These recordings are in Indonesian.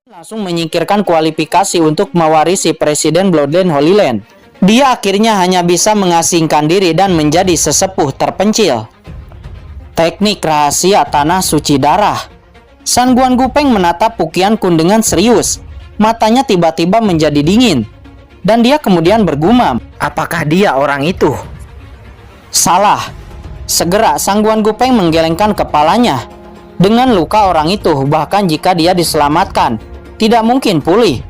langsung menyingkirkan kualifikasi untuk mewarisi Presiden Bloodline Holy Land. Dia akhirnya hanya bisa mengasingkan diri dan menjadi sesepuh terpencil. Teknik rahasia tanah suci darah. San Guan Gupeng menatap Pu Qiankun dengan serius. Matanya tiba-tiba menjadi dingin. Dan dia kemudian bergumam, apakah dia orang itu? Salah. Segera San Guan Gupeng menggelengkan kepalanya. Dengan luka orang itu, bahkan jika dia diselamatkan, tidak mungkin pulih.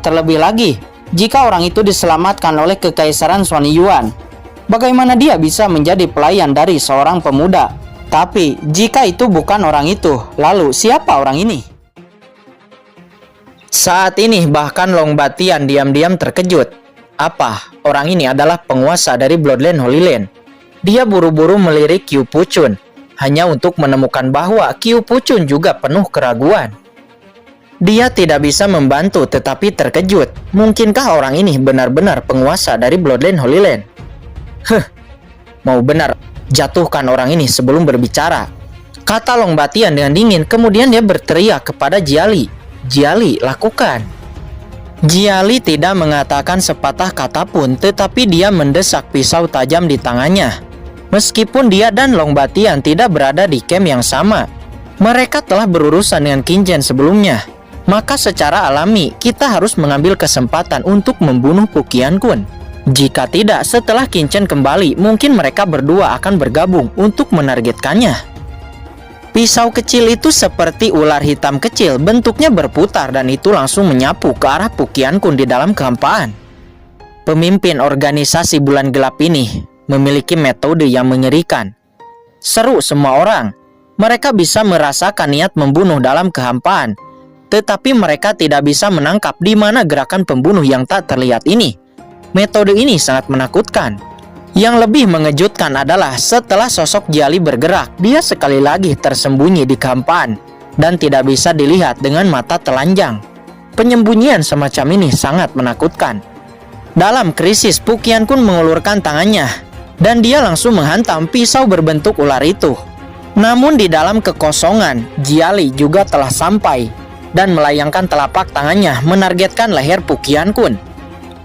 Terlebih lagi, jika orang itu diselamatkan oleh Kekaisaran Xuan Yuan, bagaimana dia bisa menjadi pelayan dari seorang pemuda? Tapi, jika itu bukan orang itu, lalu siapa orang ini? Saat ini bahkan Long Batian diam-diam terkejut. Apa? Orang ini adalah penguasa dari Bloodline Holy Land. Dia buru-buru melirik Qiu Puchun, hanya untuk menemukan bahwa Qiu Puchun juga penuh keraguan. Dia tidak bisa membantu tetapi terkejut. Mungkinkah orang ini benar-benar penguasa dari Bloodline Holy Land? Mau benar, jatuhkan orang ini sebelum berbicara, kata Long Batian dengan dingin. Kemudian dia berteriak kepada Jiali. Jiali, lakukan. Jiali tidak mengatakan sepatah kata pun, tetapi dia mendesak pisau tajam di tangannya. Meskipun dia dan Long Batian tidak berada di camp yang sama, mereka telah berurusan dengan Qin Chen sebelumnya. Maka secara alami, kita harus mengambil kesempatan untuk membunuh Pu Qiankun. Jika tidak, setelah Qin Chen kembali, mungkin mereka berdua akan bergabung untuk menargetkannya. Pisau kecil itu seperti ular hitam kecil, bentuknya berputar dan itu langsung menyapu ke arah Pu Qiankun di dalam kehampaan. Pemimpin organisasi bulan gelap ini memiliki metode yang mengerikan. Seru semua orang. Mereka bisa merasakan niat membunuh dalam kehampaan, tetapi mereka tidak bisa menangkap di mana gerakan pembunuh yang tak terlihat ini. Metode ini sangat menakutkan. Yang lebih mengejutkan adalah setelah sosok Jiali bergerak, dia sekali lagi tersembunyi di kehampaan dan tidak bisa dilihat dengan mata telanjang. Penyembunyian semacam ini sangat menakutkan. Dalam krisis, Pu Qiankun mengulurkan tangannya dan dia langsung menghantam pisau berbentuk ular itu. Namun di dalam kekosongan, Jiali juga telah sampai dan melayangkan telapak tangannya menargetkan leher Pu Qiankun.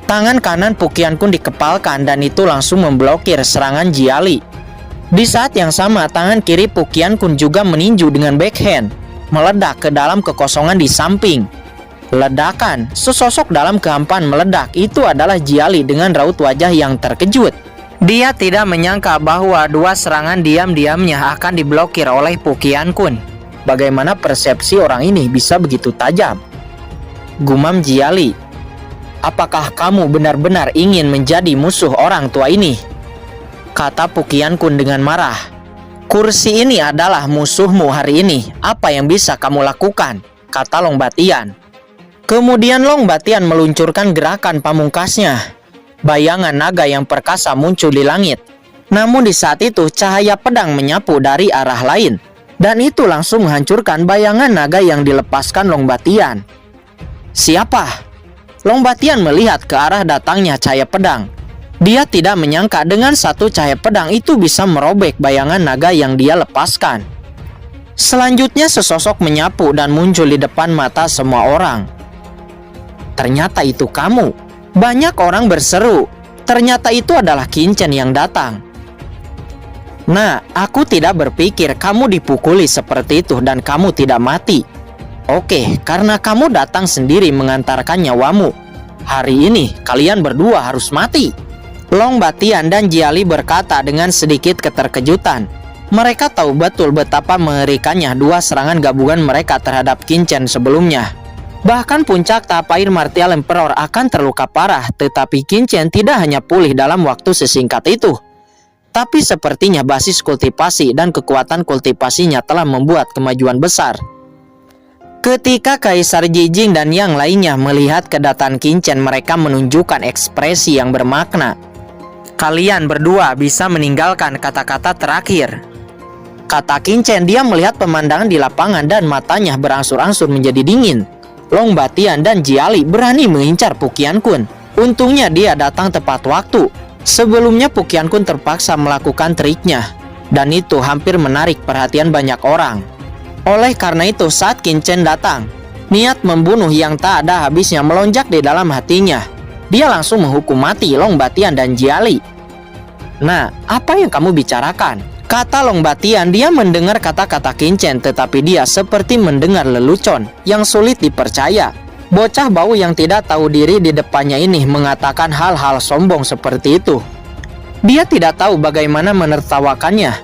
Tangan kanan Pu Qiankun dikepalkan dan itu langsung memblokir serangan Jiali. Di saat yang sama, tangan kiri Pu Qiankun juga meninju dengan backhand, meledak ke dalam kekosongan di samping. Ledakan, sesosok dalam kehampaan meledak, itu adalah Jiali dengan raut wajah yang terkejut. Dia tidak menyangka bahwa dua serangan diam-diamnya akan diblokir oleh Pu Qiankun. Bagaimana persepsi orang ini bisa begitu tajam? Gumam Jiali. Apakah kamu benar-benar ingin menjadi musuh orang tua ini? Kata Pu Qiankun dengan marah. Kursi ini adalah musuhmu hari ini. Apa yang bisa kamu lakukan? Kata Long Batian. Kemudian Long Batian meluncurkan gerakan pamungkasnya. Bayangan naga yang perkasa muncul di langit. Namun di saat itu cahaya pedang menyapu dari arah lain. Dan itu langsung menghancurkan bayangan naga yang dilepaskan Long Batian. Siapa? Long Batian melihat ke arah datangnya cahaya pedang. Dia tidak menyangka dengan satu cahaya pedang itu bisa merobek bayangan naga yang dia lepaskan. Selanjutnya sesosok menyapu dan muncul di depan mata semua orang. Ternyata itu kamu. Banyak orang berseru. Ternyata itu adalah Qin Chen yang datang. Nah, aku tidak berpikir kamu dipukuli seperti itu dan kamu tidak mati. Oke, karena kamu datang sendiri mengantarkan nyawamu. Hari ini kalian berdua harus mati. Long Batian dan Jiali berkata dengan sedikit keterkejutan. Mereka tahu betul betapa mengerikannya dua serangan gabungan mereka terhadap Qin Chen sebelumnya. Bahkan puncak tahap air Martial Emperor akan terluka parah, tetapi Qin Chen tidak hanya pulih dalam waktu sesingkat itu. Tapi sepertinya basis kultivasi dan kekuatan kultivasinya telah membuat kemajuan besar. Ketika Kaisar Jijing dan yang lainnya melihat kedatangan Qin Chen, mereka menunjukkan ekspresi yang bermakna. Kalian berdua bisa meninggalkan kata-kata terakhir, kata Qin Chen. Dia melihat pemandangan di lapangan dan matanya berangsur-angsur menjadi dingin. Long Batian dan Jiali berani mengincar Pu Qiankun. Untungnya dia datang tepat waktu. Sebelumnya Pu Qiankun terpaksa melakukan triknya, dan itu hampir menarik perhatian banyak orang. Oleh karena itu saat Qin Chen datang, Niat membunuh yang tak ada habisnya melonjak di dalam hatinya. Dia langsung menghukum mati Long Batian dan Jiali. "Nah, apa yang kamu bicarakan?" kata Long Batian. Dia mendengar kata-kata Qin Chen, tetapi dia seperti mendengar lelucon yang sulit dipercaya. Bocah bau yang tidak tahu diri di depannya ini mengatakan hal-hal sombong seperti itu. Dia tidak tahu bagaimana menertawakannya.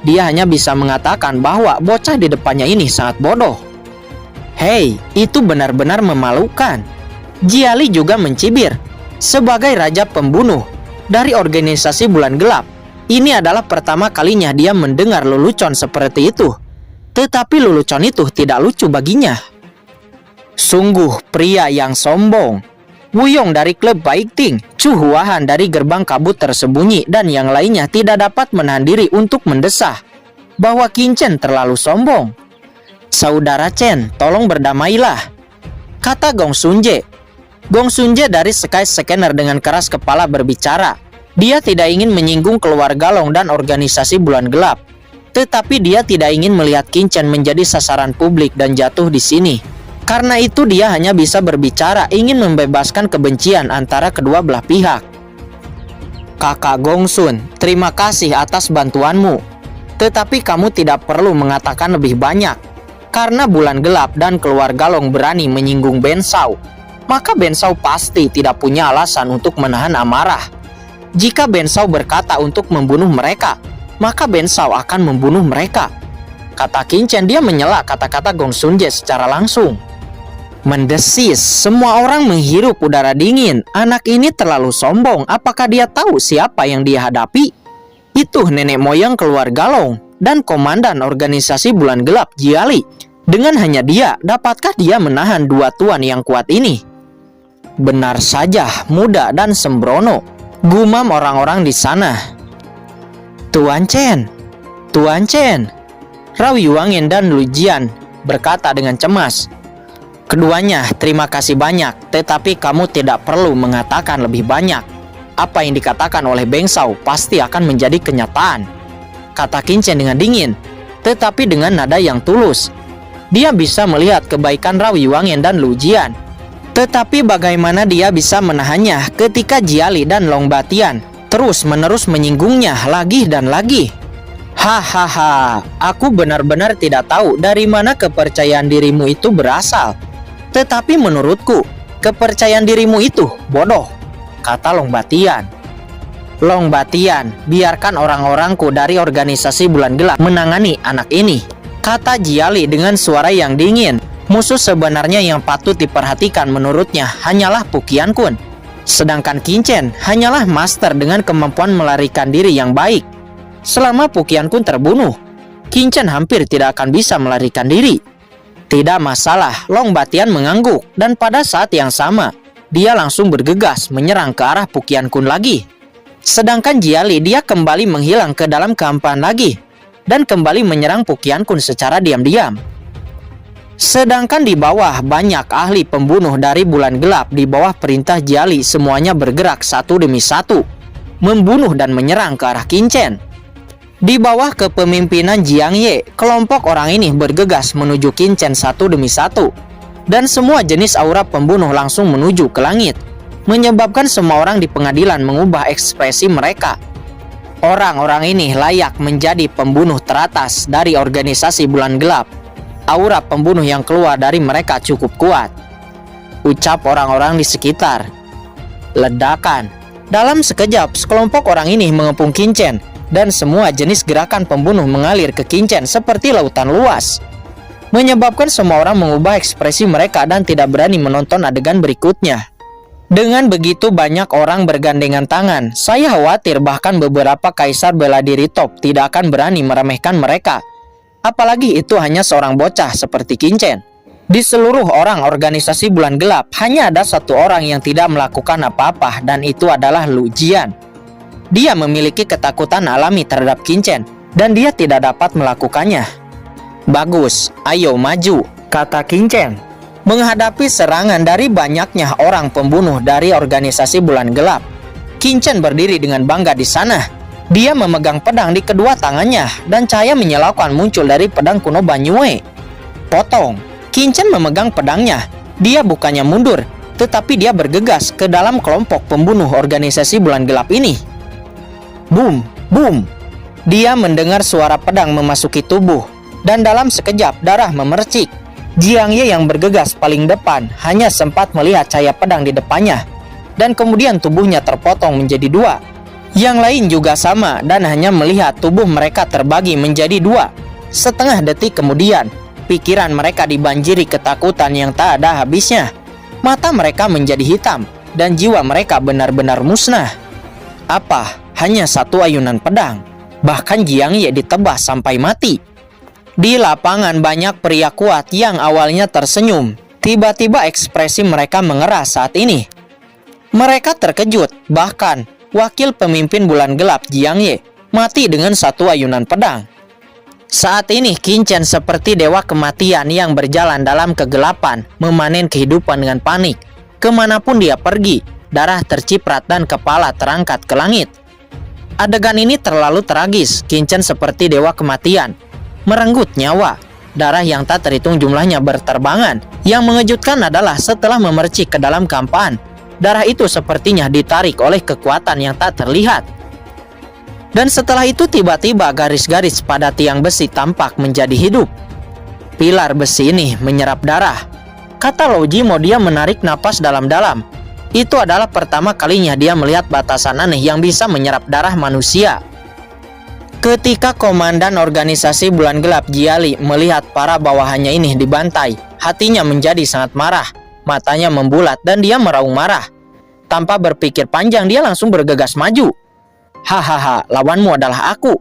Dia hanya bisa mengatakan bahwa bocah di depannya ini sangat bodoh. "Hei, itu benar-benar memalukan." Jiali juga mencibir. Sebagai raja pembunuh dari organisasi Bulan Gelap, ini adalah pertama kalinya dia mendengar lelucon seperti itu. Tetapi lelucon itu tidak lucu baginya. Sungguh pria yang sombong. Wu Yong dari klub Baik Ting, Chu Huahan dari gerbang kabut tersembunyi, dan yang lainnya tidak dapat menahan diri untuk mendesah bahwa Qin Chen terlalu sombong. "Saudara Chen, tolong berdamailah," kata Gong Xunje. Gong Xunje dari Sky Scanner dengan keras kepala berbicara. Dia tidak ingin menyinggung keluarga Long dan organisasi Bulan Gelap. Tetapi dia tidak ingin melihat Qin Chen menjadi sasaran publik dan jatuh di sini. Karena itu dia hanya bisa berbicara, ingin membebaskan kebencian antara kedua belah pihak. "Kakak Gong Sun, terima kasih atas bantuanmu. Tetapi kamu tidak perlu mengatakan lebih banyak. Karena Bulan Gelap dan keluarga Long berani menyinggung Ben Shao, maka Ben Shao pasti tidak punya alasan untuk menahan amarah. Jika Ben Shao berkata untuk membunuh mereka, maka Ben Shao akan membunuh mereka," kata Qin Chen. Dia menyela kata-kata Gong Xunje secara langsung. Mendesis, semua orang menghirup udara dingin. Anak ini terlalu sombong. Apakah dia tahu siapa yang dia hadapi? Itu nenek moyang keluarga Long dan komandan organisasi Bulan Gelap, Jiali. Dengan hanya dia, dapatkah dia menahan dua tuan yang kuat ini? Benar saja, muda dan sembrono, gumam orang-orang di sana. "Tuan Chen, Tuan Chen," Rao Yuangen dan Lu Jian berkata dengan cemas. "Keduanya, terima kasih banyak, tetapi kamu tidak perlu mengatakan lebih banyak. Apa yang dikatakan oleh Beng Shao pasti akan menjadi kenyataan," kata Qin Chen dengan dingin, tetapi dengan nada yang tulus. Dia bisa melihat kebaikan Rao Yuangen dan Lu Jian. Tetapi bagaimana dia bisa menahannya ketika Jiali dan Long Batian terus-menerus menyinggungnya lagi dan lagi? "Hahaha, aku benar-benar tidak tahu dari mana kepercayaan dirimu itu berasal. Tetapi menurutku, kepercayaan dirimu itu bodoh," kata Long Batian. "Long Batian, biarkan orang-orangku dari organisasi Bulan Gelap menangani anak ini," kata Jiali dengan suara yang dingin. Musuh sebenarnya yang patut diperhatikan menurutnya hanyalah Pu Qiankun. Sedangkan Qin Chen hanyalah master dengan kemampuan melarikan diri yang baik. Selama Pu Qiankun terbunuh, Qin Chen hampir tidak akan bisa melarikan diri. Tidak masalah, Long Batian mengangguk, dan pada saat yang sama, dia langsung bergegas menyerang ke arah Pu Qiankun lagi. Sedangkan Jiali, dia kembali menghilang ke dalam kehampaan lagi, dan kembali menyerang Pu Qiankun secara diam-diam. Sedangkan di bawah, banyak ahli pembunuh dari Bulan Gelap di bawah perintah Jiali semuanya bergerak satu demi satu, membunuh dan menyerang ke arah Qin Chen. Di bawah kepemimpinan Jiang Ye, kelompok orang ini bergegas menuju Qin Chen satu demi satu. Dan semua jenis aura pembunuh langsung menuju ke langit, menyebabkan semua orang di pengadilan mengubah ekspresi mereka. Orang-orang ini layak menjadi pembunuh teratas dari organisasi Bulan Gelap. Aura pembunuh yang keluar dari mereka cukup kuat, ucap orang-orang di sekitar. Ledakan. Dalam sekejap, sekelompok orang ini mengepung Qin Chen, dan semua jenis gerakan pembunuh mengalir ke Qin Chen seperti lautan luas, menyebabkan semua orang mengubah ekspresi mereka dan tidak berani menonton adegan berikutnya. Dengan begitu banyak orang bergandengan tangan, saya khawatir bahkan beberapa kaisar bela diri top tidak akan berani meremehkan mereka. Apalagi itu hanya seorang bocah seperti Qin Chen. Di seluruh orang organisasi Bulan Gelap, hanya ada satu orang yang tidak melakukan apa-apa, dan itu adalah Lu Jian. Dia memiliki ketakutan alami terhadap Qin Chen, dan dia tidak dapat melakukannya. "Bagus, ayo maju," kata Qin Chen. Menghadapi serangan dari banyaknya orang pembunuh dari organisasi Bulan Gelap, Qin Chen berdiri dengan bangga di sana. Dia memegang pedang di kedua tangannya, dan cahaya menyilaukan muncul dari pedang kuno Banyue. Potong. Qin Chen memegang pedangnya. Dia bukannya mundur, tetapi dia bergegas ke dalam kelompok pembunuh organisasi bulan gelap ini. Boom, boom. Dia mendengar suara pedang memasuki tubuh, dan dalam sekejap darah memercik. Jiang Ye yang bergegas paling depan hanya sempat melihat cahaya pedang di depannya, dan kemudian tubuhnya terpotong menjadi dua. Yang lain juga sama dan hanya melihat tubuh mereka terbagi menjadi dua. Setengah detik kemudian, pikiran mereka dibanjiri ketakutan yang tak ada habisnya. Mata mereka menjadi hitam dan jiwa mereka benar-benar musnah. Apa? Hanya satu ayunan pedang. Bahkan Jiang Ye ditebas sampai mati. Di lapangan banyak pria kuat yang awalnya tersenyum. Tiba-tiba ekspresi mereka mengeras saat ini. Mereka terkejut, bahkan wakil pemimpin bulan gelap Jiang Ye mati dengan satu ayunan pedang. Saat ini Qin Chen seperti dewa kematian yang berjalan dalam kegelapan, memanen kehidupan dengan panik. Kemanapun dia pergi, darah terciprat dan kepala terangkat ke langit. Adegan ini terlalu tragis. Qin Chen seperti dewa kematian, merenggut nyawa. Darah yang tak terhitung jumlahnya berterbangan. Yang mengejutkan adalah setelah memercik ke dalam kampaan, darah itu sepertinya ditarik oleh kekuatan yang tak terlihat. Dan setelah itu tiba-tiba garis-garis pada tiang besi tampak menjadi hidup. Pilar besi ini menyerap darah. Kata Lou Jimo, dia menarik napas dalam-dalam. Itu adalah pertama kalinya dia melihat batasan aneh yang bisa menyerap darah manusia. Ketika komandan organisasi bulan gelap Jiali melihat para bawahannya ini dibantai, hatinya menjadi sangat marah. Matanya membulat dan dia meraung marah. Tanpa berpikir panjang, dia langsung bergegas maju. Hahaha, lawanmu adalah aku.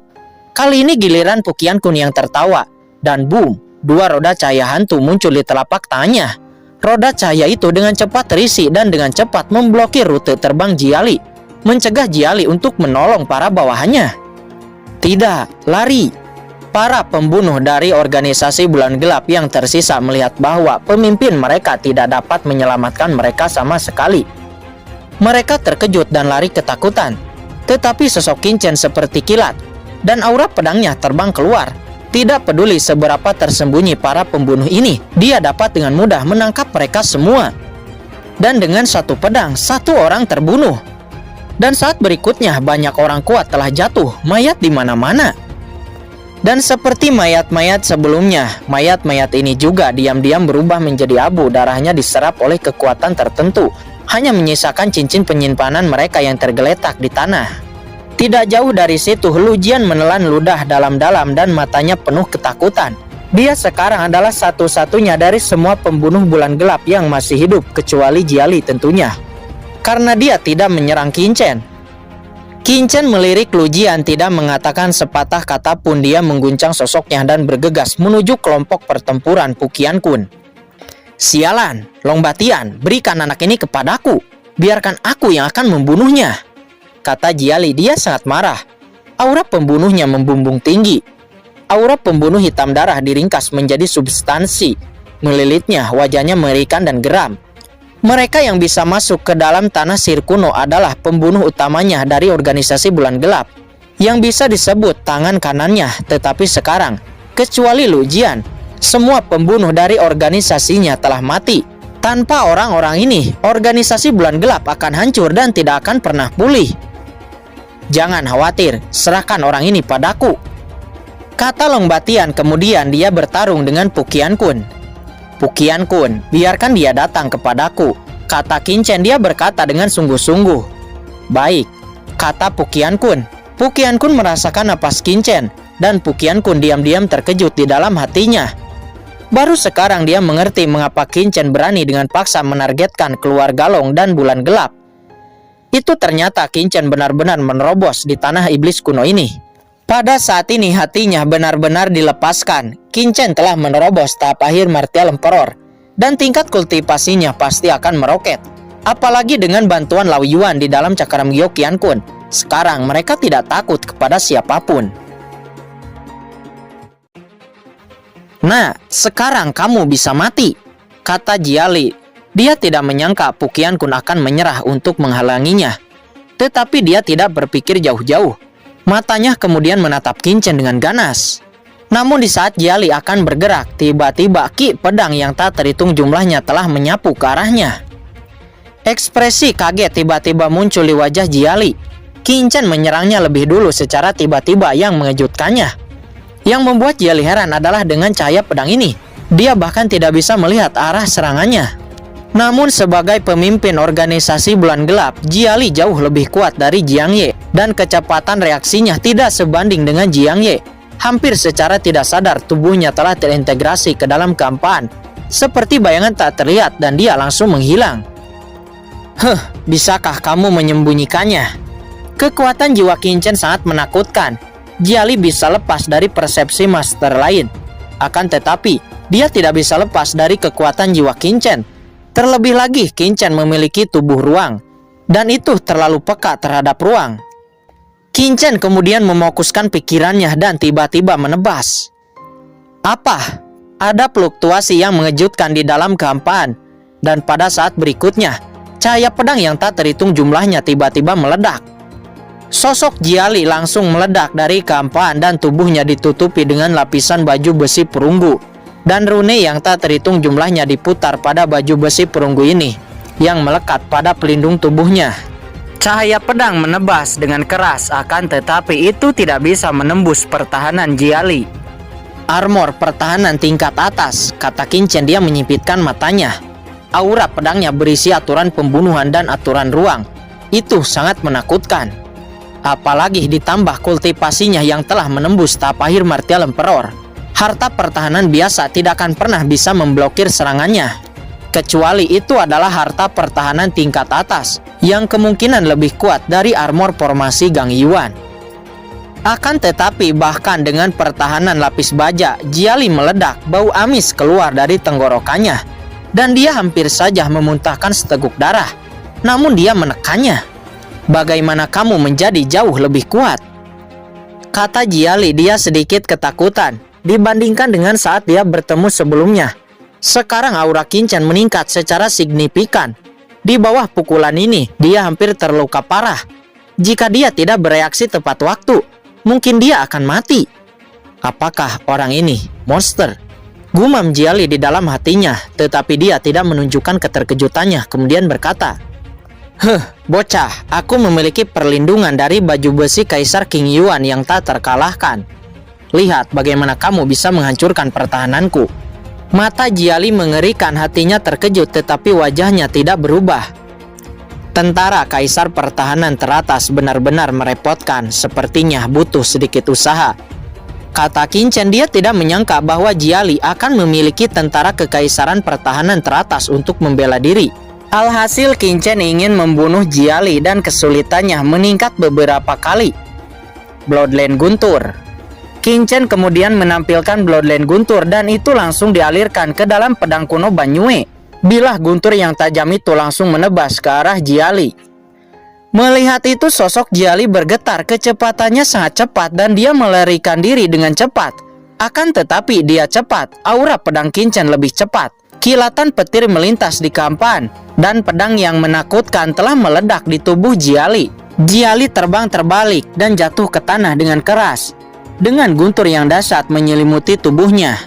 Kali ini giliran Pu Qiankun yang tertawa. Dan boom, dua roda cahaya hantu muncul di telapak tangannya. Roda cahaya itu dengan cepat terisi dan dengan cepat memblokir rute terbang Jiali, mencegah Jiali untuk menolong para bawahannya. Tidak, lari. Para pembunuh dari organisasi bulan gelap yang tersisa melihat bahwa pemimpin mereka tidak dapat menyelamatkan mereka sama sekali. Mereka terkejut dan lari ketakutan. Tetapi sosok Qin Chen seperti kilat, dan aura pedangnya terbang keluar. Tidak peduli seberapa tersembunyi para pembunuh ini, dia dapat dengan mudah menangkap mereka semua. Dan dengan satu pedang, satu orang terbunuh. Dan saat berikutnya banyak orang kuat telah jatuh, mayat di mana-mana. Dan seperti mayat-mayat sebelumnya, mayat-mayat ini juga diam-diam berubah menjadi abu. Darahnya diserap oleh kekuatan tertentu, hanya menyisakan cincin penyimpanan mereka yang tergeletak di tanah. Tidak jauh dari situ, Lu Jian menelan ludah dalam-dalam dan matanya penuh ketakutan. Dia sekarang adalah satu-satunya dari semua pembunuh bulan gelap yang masih hidup, kecuali Jiali tentunya. Karena dia tidak menyerang Qin Chen. Qin Chen melirik Lu Jian, tidak mengatakan sepatah kata pun. Dia mengguncang sosoknya dan bergegas menuju kelompok pertempuran Pu Qiankun. Sialan, Long Batian, berikan anak ini kepadaku. Biarkan aku yang akan membunuhnya, kata Jiali. Dia sangat marah. Aura pembunuhnya membumbung tinggi. Aura pembunuh hitam darah diringkas menjadi substansi. Melilitnya, wajahnya mengerikan dan geram. Mereka yang bisa masuk ke dalam tanah sihir kuno adalah pembunuh utamanya dari organisasi bulan gelap, yang bisa disebut tangan kanannya. Tetapi sekarang, kecuali Lu Jian, semua pembunuh dari organisasinya telah mati. Tanpa orang-orang ini, organisasi bulan gelap akan hancur dan tidak akan pernah pulih. Jangan khawatir, serahkan orang ini padaku, kata Long Batian. Kemudian dia bertarung dengan Pu Qiankun. Pu Qiankun, biarkan dia datang kepadaku, kata Qin Chen. Dia berkata dengan sungguh-sungguh. Baik, kata Pu Qiankun. Pu Qiankun merasakan napas Qin Chen, dan Pu Qiankun diam-diam terkejut di dalam hatinya. Baru sekarang dia mengerti mengapa Qin Chen berani dengan paksa menargetkan keluarga Long dan bulan gelap. Itu ternyata Qin Chen benar-benar menerobos di tanah iblis kuno ini. Pada saat ini hatinya benar-benar dilepaskan. Qin Chen telah menerobos tahap akhir Martial Emperor, dan tingkat kultivasinya pasti akan meroket. Apalagi dengan bantuan Lao Yuan di dalam cakram Gyo Qiankun. Sekarang mereka tidak takut kepada siapapun. Nah, sekarang kamu bisa mati, kata Jiali. Dia tidak menyangka Pu Qiankun akan menyerah untuk menghalanginya. Tetapi dia tidak berpikir jauh-jauh. Matanya kemudian menatap Qin Chen dengan ganas. Namun di saat Jiali akan bergerak, tiba-tiba ki pedang yang tak terhitung jumlahnya telah menyapu ke arahnya. Ekspresi kaget tiba-tiba muncul di wajah Jiali. Qin Chen menyerangnya lebih dulu secara tiba-tiba yang mengejutkannya. Yang membuat Jiali heran adalah dengan cahaya pedang ini, dia bahkan tidak bisa melihat arah serangannya. Namun sebagai pemimpin organisasi bulan gelap, Jiali jauh lebih kuat dari Jiang Ye, dan kecepatan reaksinya tidak sebanding dengan Jiang Ye. Hampir secara tidak sadar tubuhnya telah terintegrasi ke dalam kehampaan, seperti bayangan tak terlihat, dan dia langsung menghilang. Bisakah kamu menyembunyikannya? Kekuatan jiwa Qin Chen sangat menakutkan. Jiali bisa lepas dari persepsi master lain. Akan tetapi, dia tidak bisa lepas dari kekuatan jiwa Qin Chen. Terlebih lagi, Qin Chen memiliki tubuh ruang, dan itu terlalu peka terhadap ruang. Qin Chen kemudian memfokuskan pikirannya dan tiba-tiba menebas. Apa? Ada fluktuasi yang mengejutkan di dalam kehampaan, dan pada saat berikutnya, cahaya pedang yang tak terhitung jumlahnya tiba-tiba meledak. Sosok Jiali langsung meledak dari kehampaan dan tubuhnya ditutupi dengan lapisan baju besi perunggu. Dan rune yang tak terhitung jumlahnya diputar pada baju besi perunggu ini, yang melekat pada pelindung tubuhnya. Cahaya pedang menebas dengan keras, akan tetapi itu tidak bisa menembus pertahanan Jiali. Armor pertahanan tingkat atas, kata Qin Chen. Dia menyipitkan matanya. Aura pedangnya berisi aturan pembunuhan dan aturan ruang. Itu sangat menakutkan. Apalagi ditambah kultivasinya yang telah menembus tahap akhir Martial Emperor. Harta pertahanan biasa tidak akan pernah bisa memblokir serangannya. Kecuali itu adalah harta pertahanan tingkat atas, yang kemungkinan lebih kuat dari armor formasi Gang Yuan. Akan tetapi bahkan dengan pertahanan lapis baja, Jiali meledak, bau amis keluar dari tenggorokannya. Dan dia hampir saja memuntahkan seteguk darah. Namun dia menekannya. Bagaimana kamu menjadi jauh lebih kuat? Kata Jiali. Dia sedikit ketakutan dibandingkan dengan saat dia bertemu sebelumnya. Sekarang aura Qin Chen meningkat secara signifikan. Di bawah pukulan ini, dia hampir terluka parah. Jika dia tidak bereaksi tepat waktu, mungkin dia akan mati. Apakah orang ini monster? Gumam Jiali di dalam hatinya, tetapi dia tidak menunjukkan keterkejutannya, kemudian berkata, bocah, aku memiliki perlindungan dari baju besi Kaisar King Yuan yang tak terkalahkan. Lihat bagaimana kamu bisa menghancurkan pertahananku. Mata Jiali mengerikan, hatinya terkejut tetapi wajahnya tidak berubah. Tentara Kaisar Pertahanan teratas benar-benar merepotkan, sepertinya butuh sedikit usaha. Kata Qin Chen. Dia tidak menyangka bahwa Jiali akan memiliki tentara Kekaisaran Pertahanan teratas untuk membela diri. Alhasil Qin Chen ingin membunuh Jiali dan kesulitannya meningkat beberapa kali. Bloodline Guntur. Qin Chen kemudian menampilkan Bloodline Guntur dan itu langsung dialirkan ke dalam pedang kuno Banyue. Bilah guntur yang tajam itu langsung menebas ke arah Jiali. Melihat itu sosok Jiali bergetar, kecepatannya sangat cepat dan dia melarikan diri dengan cepat. Akan tetapi dia cepat, aura pedang Qin Chen lebih cepat. Kilatan petir melintas di kehampaan dan pedang yang menakutkan telah meledak di tubuh Jiali. Jiali terbang terbalik dan jatuh ke tanah dengan keras. Dengan guntur yang dahsyat menyelimuti tubuhnya.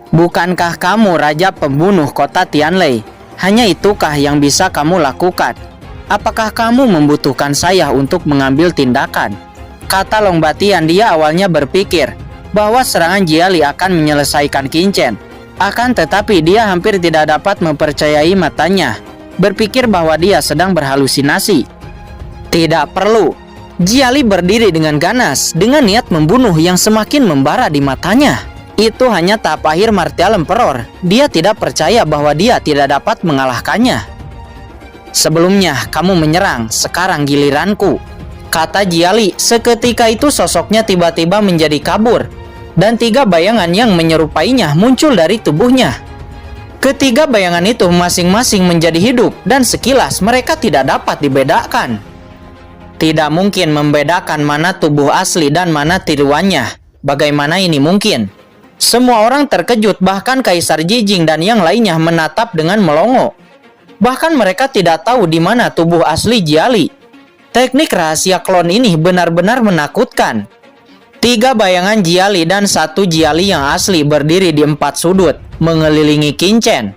Bukankah kamu raja pembunuh kota Tianlei? Hanya itukah yang bisa kamu lakukan? Apakah kamu membutuhkan saya untuk mengambil tindakan? Kata Long Batian. Dia awalnya berpikir bahwa serangan Jiali akan menyelesaikan Qin Chen. Akan tetapi dia hampir tidak dapat mempercayai matanya, berpikir bahwa dia sedang berhalusinasi. Tidak perlu. Jiali berdiri dengan ganas, dengan niat membunuh yang semakin membara di matanya. Itu hanya tahap akhir Martial Emperor. Dia tidak percaya bahwa dia tidak dapat mengalahkannya. Sebelumnya kamu menyerang, sekarang giliranku, kata Jiali. Seketika itu sosoknya tiba-tiba menjadi kabur, dan 3 bayangan yang menyerupainya muncul dari tubuhnya. Ketiga bayangan itu masing-masing menjadi hidup, dan sekilas mereka tidak dapat dibedakan. Tidak mungkin membedakan mana tubuh asli dan mana tiruannya. Bagaimana ini mungkin? Semua orang terkejut, bahkan Kaisar Jijing dan yang lainnya menatap dengan melongo. Bahkan mereka tidak tahu di mana tubuh asli Jiali. Teknik rahasia klon ini benar-benar menakutkan. 3 bayangan Jiali dan 1 Jiali yang asli berdiri di 4 sudut, mengelilingi Qinchen.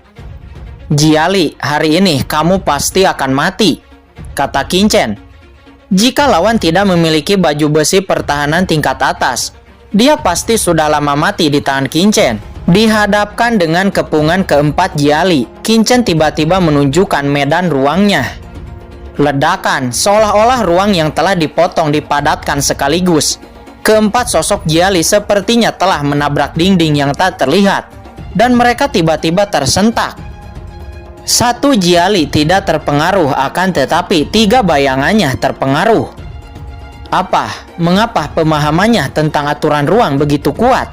"Jiali, hari ini kamu pasti akan mati," kata Qinchen. Jika lawan tidak memiliki baju besi pertahanan tingkat atas, dia pasti sudah lama mati di tangan Qinchen. Dihadapkan dengan kepungan keempat Jiali, Qinchen tiba-tiba menunjukkan medan ruangnya. Ledakan, seolah-olah ruang yang telah dipotong dipadatkan sekaligus. Keempat sosok Jiali sepertinya telah menabrak dinding yang tak terlihat, dan mereka tiba-tiba tersentak. 1 Jiali tidak terpengaruh, akan tetapi 3 bayangannya terpengaruh. Mengapa pemahamannya tentang aturan ruang begitu kuat?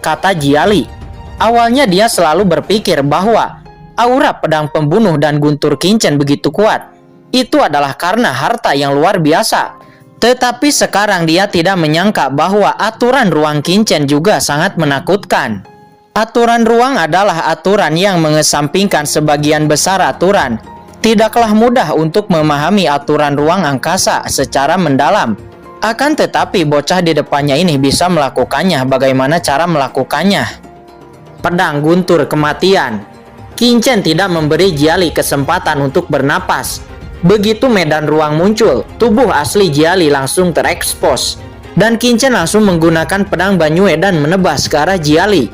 Kata Jiali. Awalnya dia selalu berpikir bahwa aura pedang pembunuh dan guntur Qinchen begitu kuat. Itu adalah karena harta yang luar biasa. Tetapi sekarang dia tidak menyangka bahwa aturan ruang Qinchen juga sangat menakutkan. Aturan ruang adalah aturan yang mengesampingkan sebagian besar aturan. Tidaklah mudah untuk memahami aturan ruang angkasa secara mendalam. Akan tetapi bocah di depannya ini bisa melakukannya. Bagaimana cara melakukannya? Pedang guntur kematian. Qinchen tidak memberi Jiali kesempatan untuk bernapas. Begitu medan ruang muncul, tubuh asli Jiali langsung terekspos, dan Qinchen langsung menggunakan pedang Banyue dan menebas ke arah Jiali.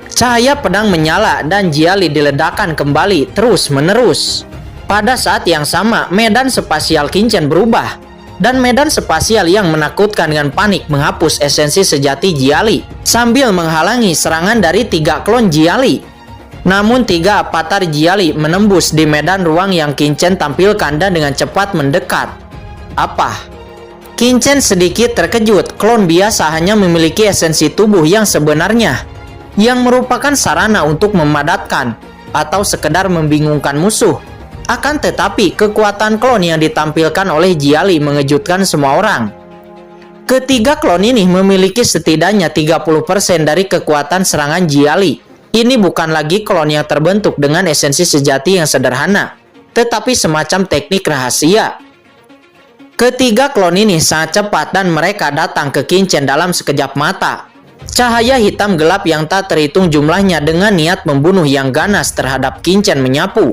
Cahaya pedang menyala dan Jiali diledakkan kembali terus-menerus. Pada saat yang sama, medan spasial Qinchen berubah, dan medan spasial yang menakutkan dengan panik menghapus esensi sejati Jiali, sambil menghalangi serangan dari 3 klon Jiali. Namun 3 avatar Jiali menembus di medan ruang yang Qinchen tampilkan dan dengan cepat mendekat. Qinchen sedikit terkejut. Klon biasa hanya memiliki esensi tubuh yang sebenarnya, yang merupakan sarana untuk memadatkan atau sekedar membingungkan musuh. Akan tetapi kekuatan klon yang ditampilkan oleh Jiali mengejutkan semua orang. Ketiga klon ini memiliki setidaknya 30% dari kekuatan serangan Jiali. Ini bukan lagi klon yang terbentuk dengan esensi sejati yang sederhana, tetapi semacam teknik rahasia. Ketiga klon ini sangat cepat dan mereka datang ke Qinchen dalam sekejap mata. Cahaya hitam gelap yang tak terhitung jumlahnya dengan niat membunuh yang ganas terhadap Qinchen menyapu.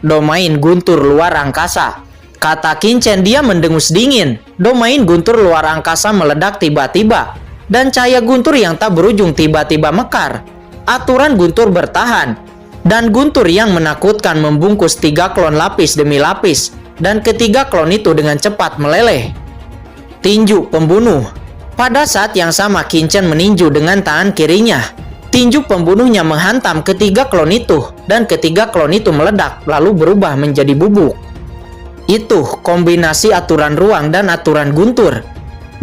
Domain guntur luar angkasa, kata Qinchen. Dia mendengus dingin. Domain guntur luar angkasa meledak tiba-tiba, dan cahaya guntur yang tak berujung tiba-tiba mekar. Aturan guntur bertahan, dan guntur yang menakutkan membungkus 3 klon lapis demi lapis, dan ketiga klon itu dengan cepat meleleh. Tinju pembunuh. Pada saat yang sama Qinchen meninju dengan tangan kirinya. Tinju pembunuhnya menghantam ketiga klon itu, dan ketiga klon itu meledak lalu berubah menjadi bubuk. Itu kombinasi aturan ruang dan aturan guntur.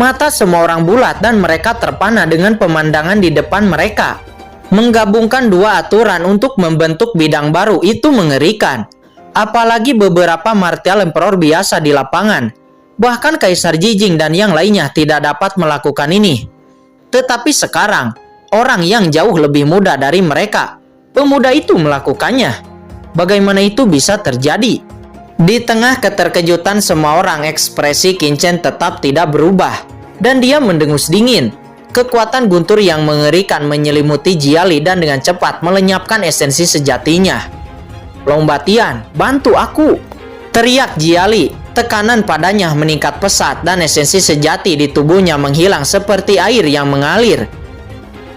Mata semua orang bulat dan mereka terpana dengan pemandangan di depan mereka. Menggabungkan 2 aturan untuk membentuk bidang baru itu mengerikan. Apalagi beberapa Martial Emperor biasa di lapangan. Bahkan Kaisar Jijing dan yang lainnya tidak dapat melakukan ini. Tetapi sekarang, orang yang jauh lebih muda dari mereka, pemuda itu melakukannya. Bagaimana itu bisa terjadi? Di tengah keterkejutan semua orang, ekspresi Qinchen tetap tidak berubah, dan dia mendengus dingin. Kekuatan guntur yang mengerikan menyelimuti Jiali dan dengan cepat melenyapkan esensi sejatinya. "Longba Tian, bantu aku!" teriak Jiali. Tekanan padanya meningkat pesat dan esensi sejati di tubuhnya menghilang seperti air yang mengalir.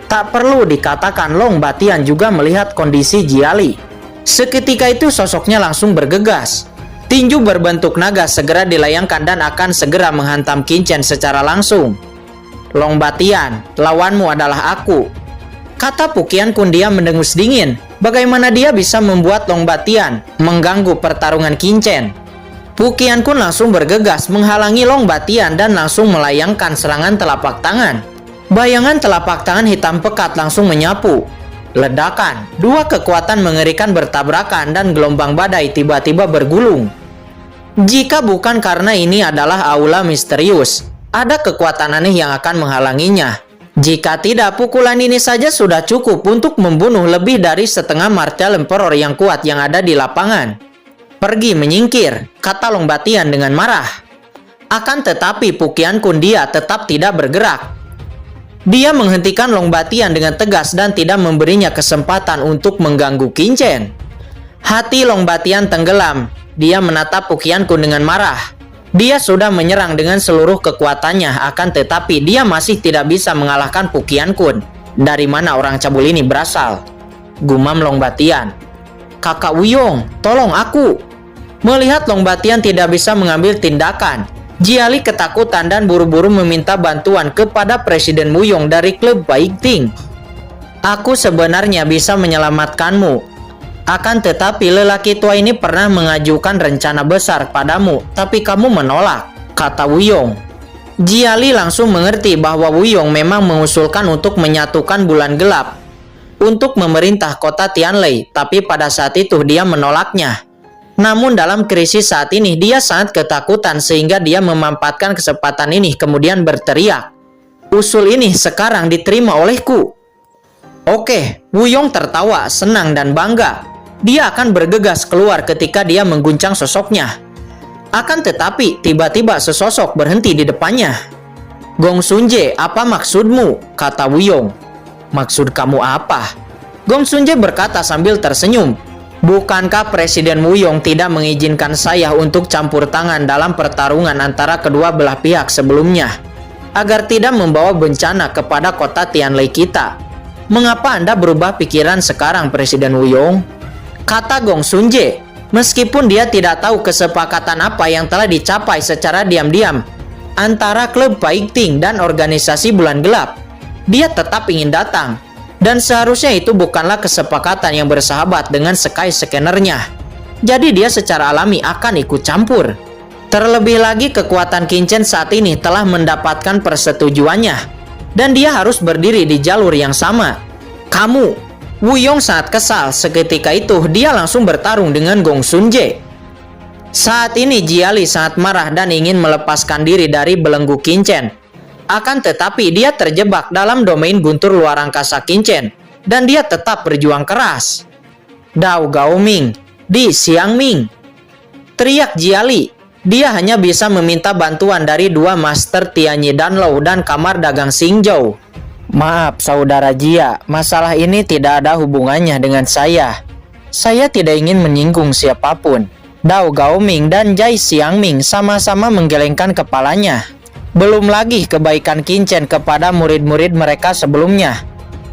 Tak perlu dikatakan, Longba Tian juga melihat kondisi Jiali. Seketika itu sosoknya langsung bergegas. Tinju berbentuk naga segera dilayangkan dan akan segera menghantam Qinchen secara langsung. "Longba Tian, lawanmu adalah aku," kata Pukian Kun. Dia mendengus dingin. Bagaimana dia bisa membuat Longba Tian mengganggu pertarungan Qinchen? Pukian Kun langsung bergegas menghalangi Longba Tian dan langsung melayangkan serangan telapak tangan. Bayangan telapak tangan hitam pekat langsung menyapu. Ledakan, 2 kekuatan mengerikan bertabrakan dan gelombang badai tiba-tiba bergulung. Jika bukan karena ini adalah aula misterius, ada kekuatan aneh yang akan menghalanginya. Jika tidak, pukulan ini saja sudah cukup untuk membunuh lebih dari setengah Martial Emperor yang kuat yang ada di lapangan. "Pergi menyingkir," kata Longba Tian dengan marah. Akan tetapi Pukian Kun dia tetap tidak bergerak. Dia menghentikan Long Batian dengan tegas dan tidak memberinya kesempatan untuk mengganggu Qin. Hati Long Batian tenggelam. Dia menatap Pukian Kun dengan marah. Dia sudah menyerang dengan seluruh kekuatannya, akan tetapi dia masih tidak bisa mengalahkan Pukian Kun. Dari mana orang cabul ini berasal? Gumam Long Batian. Kakak Wuyong, tolong aku. Melihat Long Batian tidak bisa mengambil tindakan, Jiali ketakutan dan buru-buru meminta bantuan kepada Presiden Wuyong dari klub Baik Ting. Aku sebenarnya bisa menyelamatkanmu. Akan tetapi lelaki tua ini pernah mengajukan rencana besar padamu, tapi kamu menolak, kata Wuyong. Jiali langsung mengerti bahwa Wuyong memang mengusulkan untuk menyatukan bulan gelap untuk memerintah kota Tianlei, tapi pada saat itu dia menolaknya. Namun dalam krisis saat ini dia sangat ketakutan sehingga dia memanfaatkan kesempatan ini kemudian berteriak, "Usul ini sekarang diterima olehku." Oke, Wuyong tertawa, senang dan bangga. Dia akan bergegas keluar ketika dia mengguncang sosoknya. Akan tetapi tiba-tiba sesosok berhenti di depannya. "Gong Sunje, apa maksudmu?" kata Wuyong. "Maksud kamu apa?" Gong Sunje berkata sambil tersenyum. "Bukankah Presiden Wuyong tidak mengizinkan saya untuk campur tangan dalam pertarungan antara kedua belah pihak sebelumnya, agar tidak membawa bencana kepada kota Tianlei kita? Mengapa Anda berubah pikiran sekarang, Presiden Wuyong?" kata Gong Sunje. Meskipun dia tidak tahu kesepakatan apa yang telah dicapai secara diam-diam antara klub Baik Ting dan organisasi Bulan Gelap, dia tetap ingin datang. Dan seharusnya itu bukanlah kesepakatan yang bersahabat dengan Sky Scanner-nya. Jadi dia secara alami akan ikut campur. Terlebih lagi kekuatan Qin saat ini telah mendapatkan persetujuannya. Dan dia harus berdiri di jalur yang sama. "Kamu!" Wuyong sangat kesal. Seketika itu dia langsung bertarung dengan Gong Sunje. Saat ini Jiali sangat marah dan ingin melepaskan diri dari belenggu Qin. Akan tetapi dia terjebak dalam domain guntur luar angkasa Qin dan dia tetap berjuang keras. "Dao Gaoming, Di Xiangming!" teriak Jiali. Dia hanya bisa meminta bantuan dari dua Master Tianyi Danlou dan Kamar Dagang Xingzhou. "Maaf saudara Jia, masalah ini tidak ada hubungannya dengan saya. Saya tidak ingin menyinggung siapapun." Dao Gaoming dan Jai Xiangming sama-sama menggelengkan kepalanya. Belum lagi kebaikan Qin kepada murid-murid mereka sebelumnya.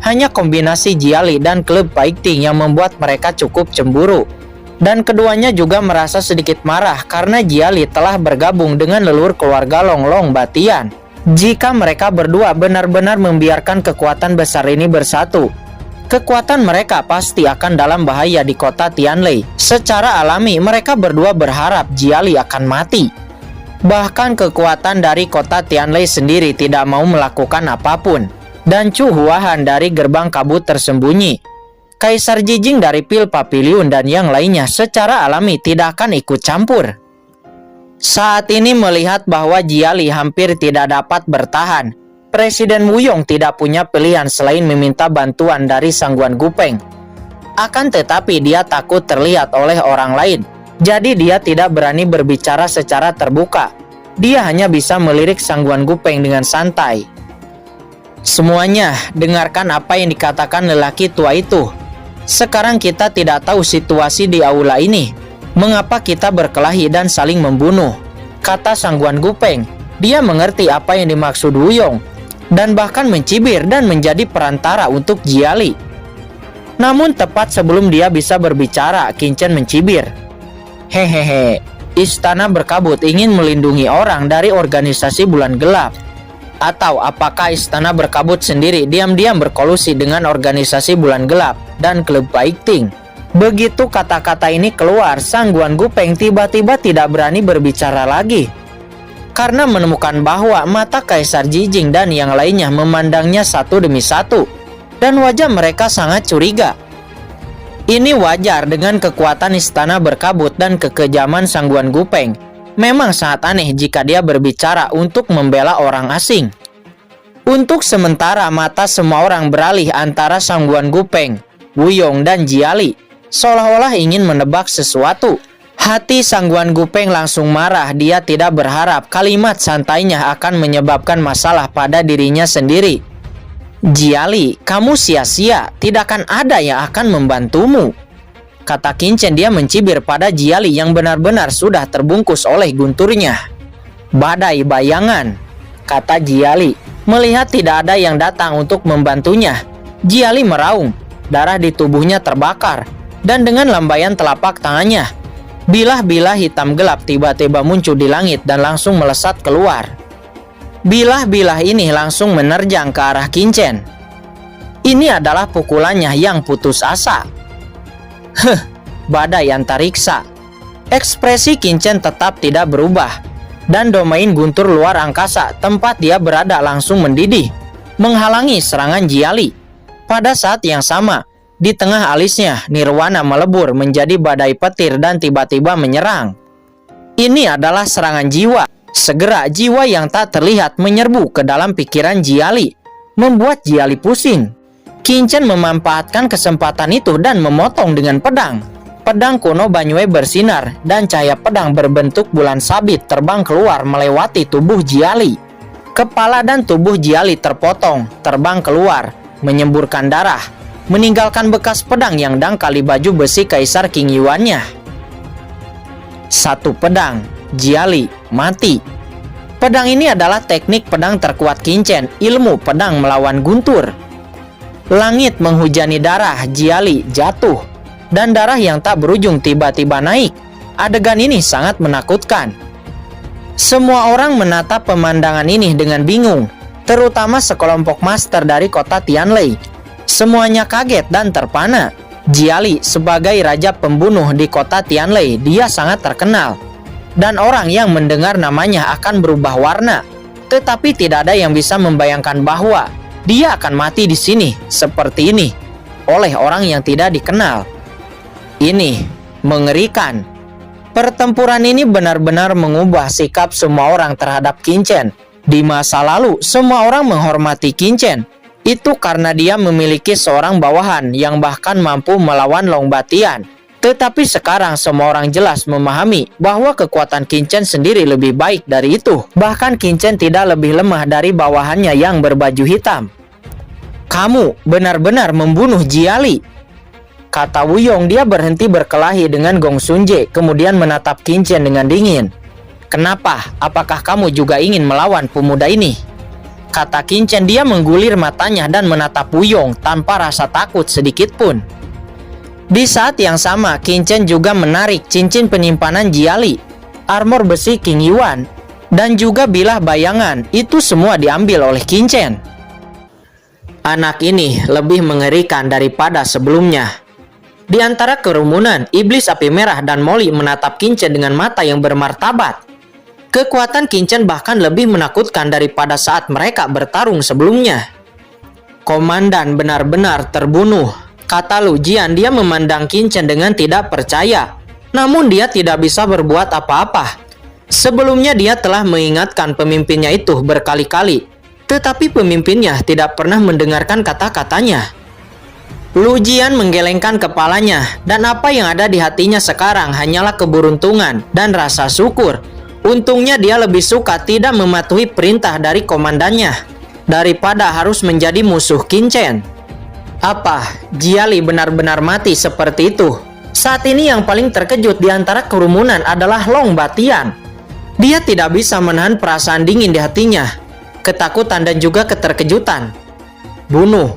Hanya kombinasi Jiali dan klub Baik Ting yang membuat mereka cukup cemburu. Dan keduanya juga merasa sedikit marah karena Jiali telah bergabung dengan leluhur keluarga Long Batian. Jika mereka berdua benar-benar membiarkan kekuatan besar ini bersatu, kekuatan mereka pasti akan dalam bahaya di kota Tianlei. Secara alami mereka berdua berharap Jiali akan mati. Bahkan kekuatan dari kota Tianlei sendiri tidak mau melakukan apapun. Dan Chu Huahan dari gerbang kabut tersembunyi, Kaisar Jijing dari Pil Pavilion dan yang lainnya secara alami tidak akan ikut campur. Saat ini melihat bahwa Jiali hampir tidak dapat bertahan, Presiden Wuyong tidak punya pilihan selain meminta bantuan dari Sangguan Gupeng. Akan tetapi dia takut terlihat oleh orang lain. Jadi dia tidak berani berbicara secara terbuka. Dia hanya bisa melirik Sangguan Gupeng dengan santai. "Semuanya, dengarkan apa yang dikatakan lelaki tua itu. Sekarang kita tidak tahu situasi di aula ini. Mengapa kita berkelahi dan saling membunuh?" kata Sangguan Gupeng. Dia mengerti apa yang dimaksud Wuyong dan bahkan mencibir dan menjadi perantara untuk Jiali. Namun tepat sebelum dia bisa berbicara, Qin mencibir. "Hehehe, Istana Berkabut ingin melindungi orang dari organisasi Bulan Gelap. Atau apakah Istana Berkabut sendiri diam-diam berkolusi dengan organisasi Bulan Gelap dan klub Baik Ting?" Begitu kata-kata ini keluar, Sangguan Gupeng tiba-tiba tidak berani berbicara lagi. Karena menemukan bahwa mata Kaisar Jijing dan yang lainnya memandangnya satu demi satu. Dan wajah mereka sangat curiga. Ini wajar dengan kekuatan Istana Berkabut dan kekejaman Sangguan Gupeng. Memang sangat aneh jika dia berbicara untuk membela orang asing. Untuk sementara mata semua orang beralih antara Sangguan Gupeng, Wuyong dan Jiali, seolah-olah ingin menebak sesuatu. Hati Sangguan Gupeng langsung marah. Dia tidak berharap kalimat santainya akan menyebabkan masalah pada dirinya sendiri. "Jiali, kamu sia-sia, tidak akan ada yang akan membantumu," kata Kincen. Dia mencibir pada Jiali yang benar-benar sudah terbungkus oleh gunturnya. "Badai bayangan," kata Jiali. Melihat tidak ada yang datang untuk membantunya, Jiali meraung. Darah di tubuhnya terbakar, dan dengan lambaian telapak tangannya, bilah-bilah hitam gelap tiba-tiba muncul di langit dan langsung melesat keluar. Bilah-bilah ini langsung menerjang ke arah Kincen. Ini adalah pukulannya yang putus asa. Badai antariksa. Ekspresi Kincen tetap tidak berubah, dan domain guntur luar angkasa tempat dia berada langsung mendidih, menghalangi serangan Jiali. Pada saat yang sama, di tengah alisnya, Nirwana melebur menjadi badai petir dan tiba-tiba menyerang. Ini adalah serangan jiwa. Segera jiwa yang tak terlihat menyerbu ke dalam pikiran Jiali, membuat Jiali pusing. Kincen memanfaatkan kesempatan itu dan memotong dengan pedang. Pedang kuno Banyue bersinar dan cahaya pedang berbentuk bulan sabit terbang keluar melewati tubuh Jiali. Kepala dan tubuh Jiali terpotong, terbang keluar, menyemburkan darah, meninggalkan bekas pedang yang dangkal di baju besi Kaisar King Yuan-nya. Satu pedang, Jiali mati. Pedang ini adalah teknik pedang terkuat Kincen, ilmu pedang melawan guntur. Langit menghujani darah, Jiali jatuh, dan darah yang tak berujung tiba-tiba naik. Adegan ini sangat menakutkan. Semua orang menatap pemandangan ini dengan bingung, terutama sekelompok master dari kota Tianlei. Semuanya kaget dan terpana. Jiali sebagai raja pembunuh di kota Tianlei, dia sangat terkenal, dan orang yang mendengar namanya akan berubah warna. Tetapi tidak ada yang bisa membayangkan bahwa dia akan mati di sini seperti ini oleh orang yang tidak dikenal. Ini mengerikan. Pertempuran ini benar-benar mengubah sikap semua orang terhadap Kincen. Di masa lalu, semua orang menghormati Kincen. Itu karena dia memiliki seorang bawahan yang bahkan mampu melawan Long Batian. Tetapi sekarang semua orang jelas memahami bahwa kekuatan Kincen sendiri lebih baik dari itu. Bahkan Kincen tidak lebih lemah dari bawahannya yang berbaju hitam. "Kamu benar-benar membunuh Jiali," kata Wuyong. Dia berhenti berkelahi dengan Gong Xunje, kemudian menatap Kincen dengan dingin. "Kenapa? Apakah kamu juga ingin melawan pemuda ini?" kata Kincen. Dia menggulir matanya dan menatap Wuyong tanpa rasa takut sedikit pun. Di saat yang sama, Kincen juga menarik cincin penyimpanan Jiali, armor besi King Yuan, dan juga bilah bayangan. Itu semua diambil oleh Kincen. Anak ini lebih mengerikan daripada sebelumnya. Di antara kerumunan, Iblis Api Merah dan Molly menatap Kincen dengan mata yang bermartabat. Kekuatan Kincen bahkan lebih menakutkan daripada saat mereka bertarung sebelumnya. "Komandan benar-benar terbunuh," kata Lu Jian. Dia memandang Kincen dengan tidak percaya. Namun dia tidak bisa berbuat apa-apa. Sebelumnya dia telah mengingatkan pemimpinnya itu berkali-kali, tetapi pemimpinnya tidak pernah mendengarkan kata-katanya. Lu Jian menggelengkan kepalanya, dan apa yang ada di hatinya sekarang hanyalah keberuntungan dan rasa syukur. Untungnya dia lebih suka tidak mematuhi perintah dari komandannya daripada harus menjadi musuh Kincen. Apa Jiali benar-benar mati seperti itu? Saat ini yang paling terkejut di antara kerumunan adalah Long Batian. Dia tidak bisa menahan perasaan dingin di hatinya, ketakutan dan juga keterkejutan. "Bunuh,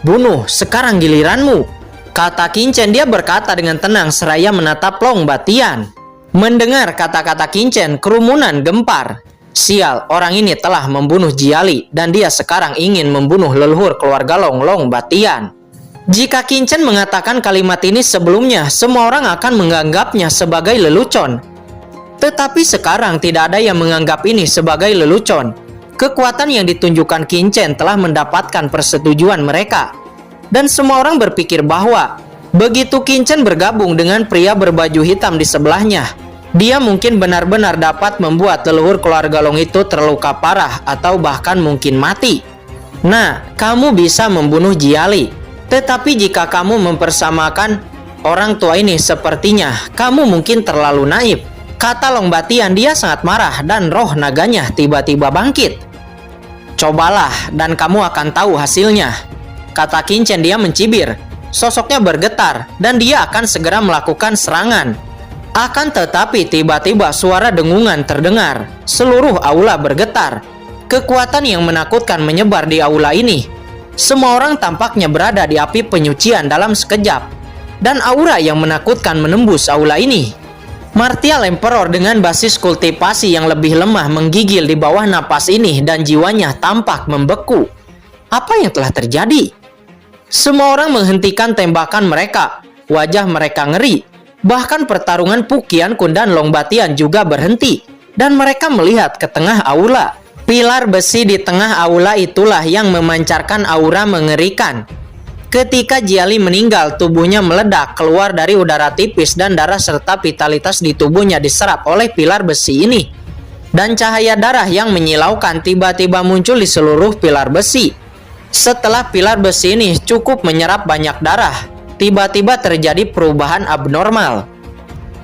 bunuh, sekarang giliranmu," kata Kincen. Dia berkata dengan tenang seraya menatap Long Batian. Mendengar kata-kata Kincen, kerumunan gempar. Sial, orang ini telah membunuh Jiali dan dia sekarang ingin membunuh leluhur keluarga Long Batian. Jika Kincen mengatakan kalimat ini sebelumnya, semua orang akan menganggapnya sebagai lelucon. Tetapi sekarang tidak ada yang menganggap ini sebagai lelucon. Kekuatan yang ditunjukkan Kincen telah mendapatkan persetujuan mereka. Dan semua orang berpikir bahwa begitu Kincen bergabung dengan pria berbaju hitam di sebelahnya, dia mungkin benar-benar dapat membuat leluhur keluarga Long itu terluka parah atau bahkan mungkin mati. "Nah, kamu bisa membunuh Jiali. Tetapi jika kamu mempersamakan Orang tua ini sepertinya kamu mungkin terlalu naif, kata Long Batian. Dia sangat marah dan roh naganya tiba-tiba bangkit. Cobalah dan kamu akan tahu hasilnya, kata Qin Chen. Dia mencibir, sosoknya bergetar dan dia akan segera melakukan serangan. Akan tetapi tiba-tiba suara dengungan terdengar. Seluruh aula bergetar. Kekuatan yang menakutkan menyebar di aula ini. Semua orang tampaknya berada di api penyucian dalam sekejap. Dan aura yang menakutkan menembus aula ini. Martial Emperor dengan basis kultivasi yang lebih lemah menggigil di bawah napas ini dan jiwanya tampak membeku. Apa yang telah terjadi? Semua orang menghentikan tembakan mereka. Wajah mereka ngeri. Bahkan pertarungan Pu Qiankun dan Long Batian juga berhenti. Dan mereka melihat ke tengah aula. Pilar besi di tengah aula itulah yang memancarkan aura mengerikan. Ketika Jiali meninggal, tubuhnya meledak keluar dari udara tipis dan darah serta vitalitas di tubuhnya diserap oleh pilar besi ini. Dan cahaya darah yang menyilaukan tiba-tiba muncul di seluruh pilar besi. Setelah pilar besi ini cukup menyerap banyak darah, tiba-tiba terjadi perubahan abnormal.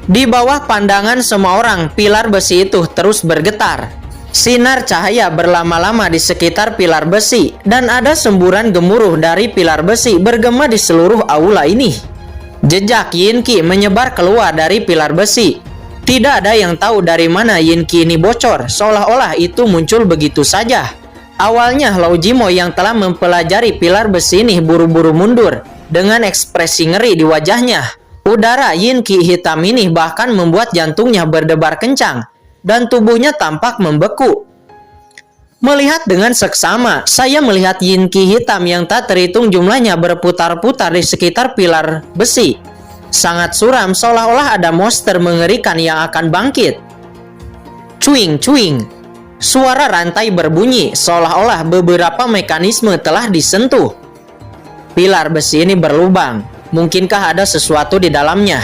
Di bawah pandangan semua orang, pilar besi itu terus bergetar. Sinar cahaya berlama-lama di sekitar pilar besi dan ada semburan gemuruh dari pilar besi bergema di seluruh aula ini. Jejak Yin Qi menyebar keluar dari pilar besi. Tidak ada yang tahu dari mana Yin Qi ini bocor, seolah-olah itu muncul begitu saja. Awalnya Lao Jimo yang telah mempelajari pilar besi ini buru-buru mundur dengan ekspresi ngeri di wajahnya. Udara Yin Qi hitam ini bahkan membuat jantungnya berdebar kencang. Dan tubuhnya tampak membeku. Melihat dengan seksama, saya melihat Yin Qi hitam yang tak terhitung jumlahnya berputar-putar di sekitar pilar besi. Sangat suram, seolah-olah ada monster mengerikan yang akan bangkit. Cuing, cuing. Suara rantai berbunyi, seolah-olah beberapa mekanisme telah disentuh. Pilar besi ini berlubang. Mungkinkah ada sesuatu di dalamnya?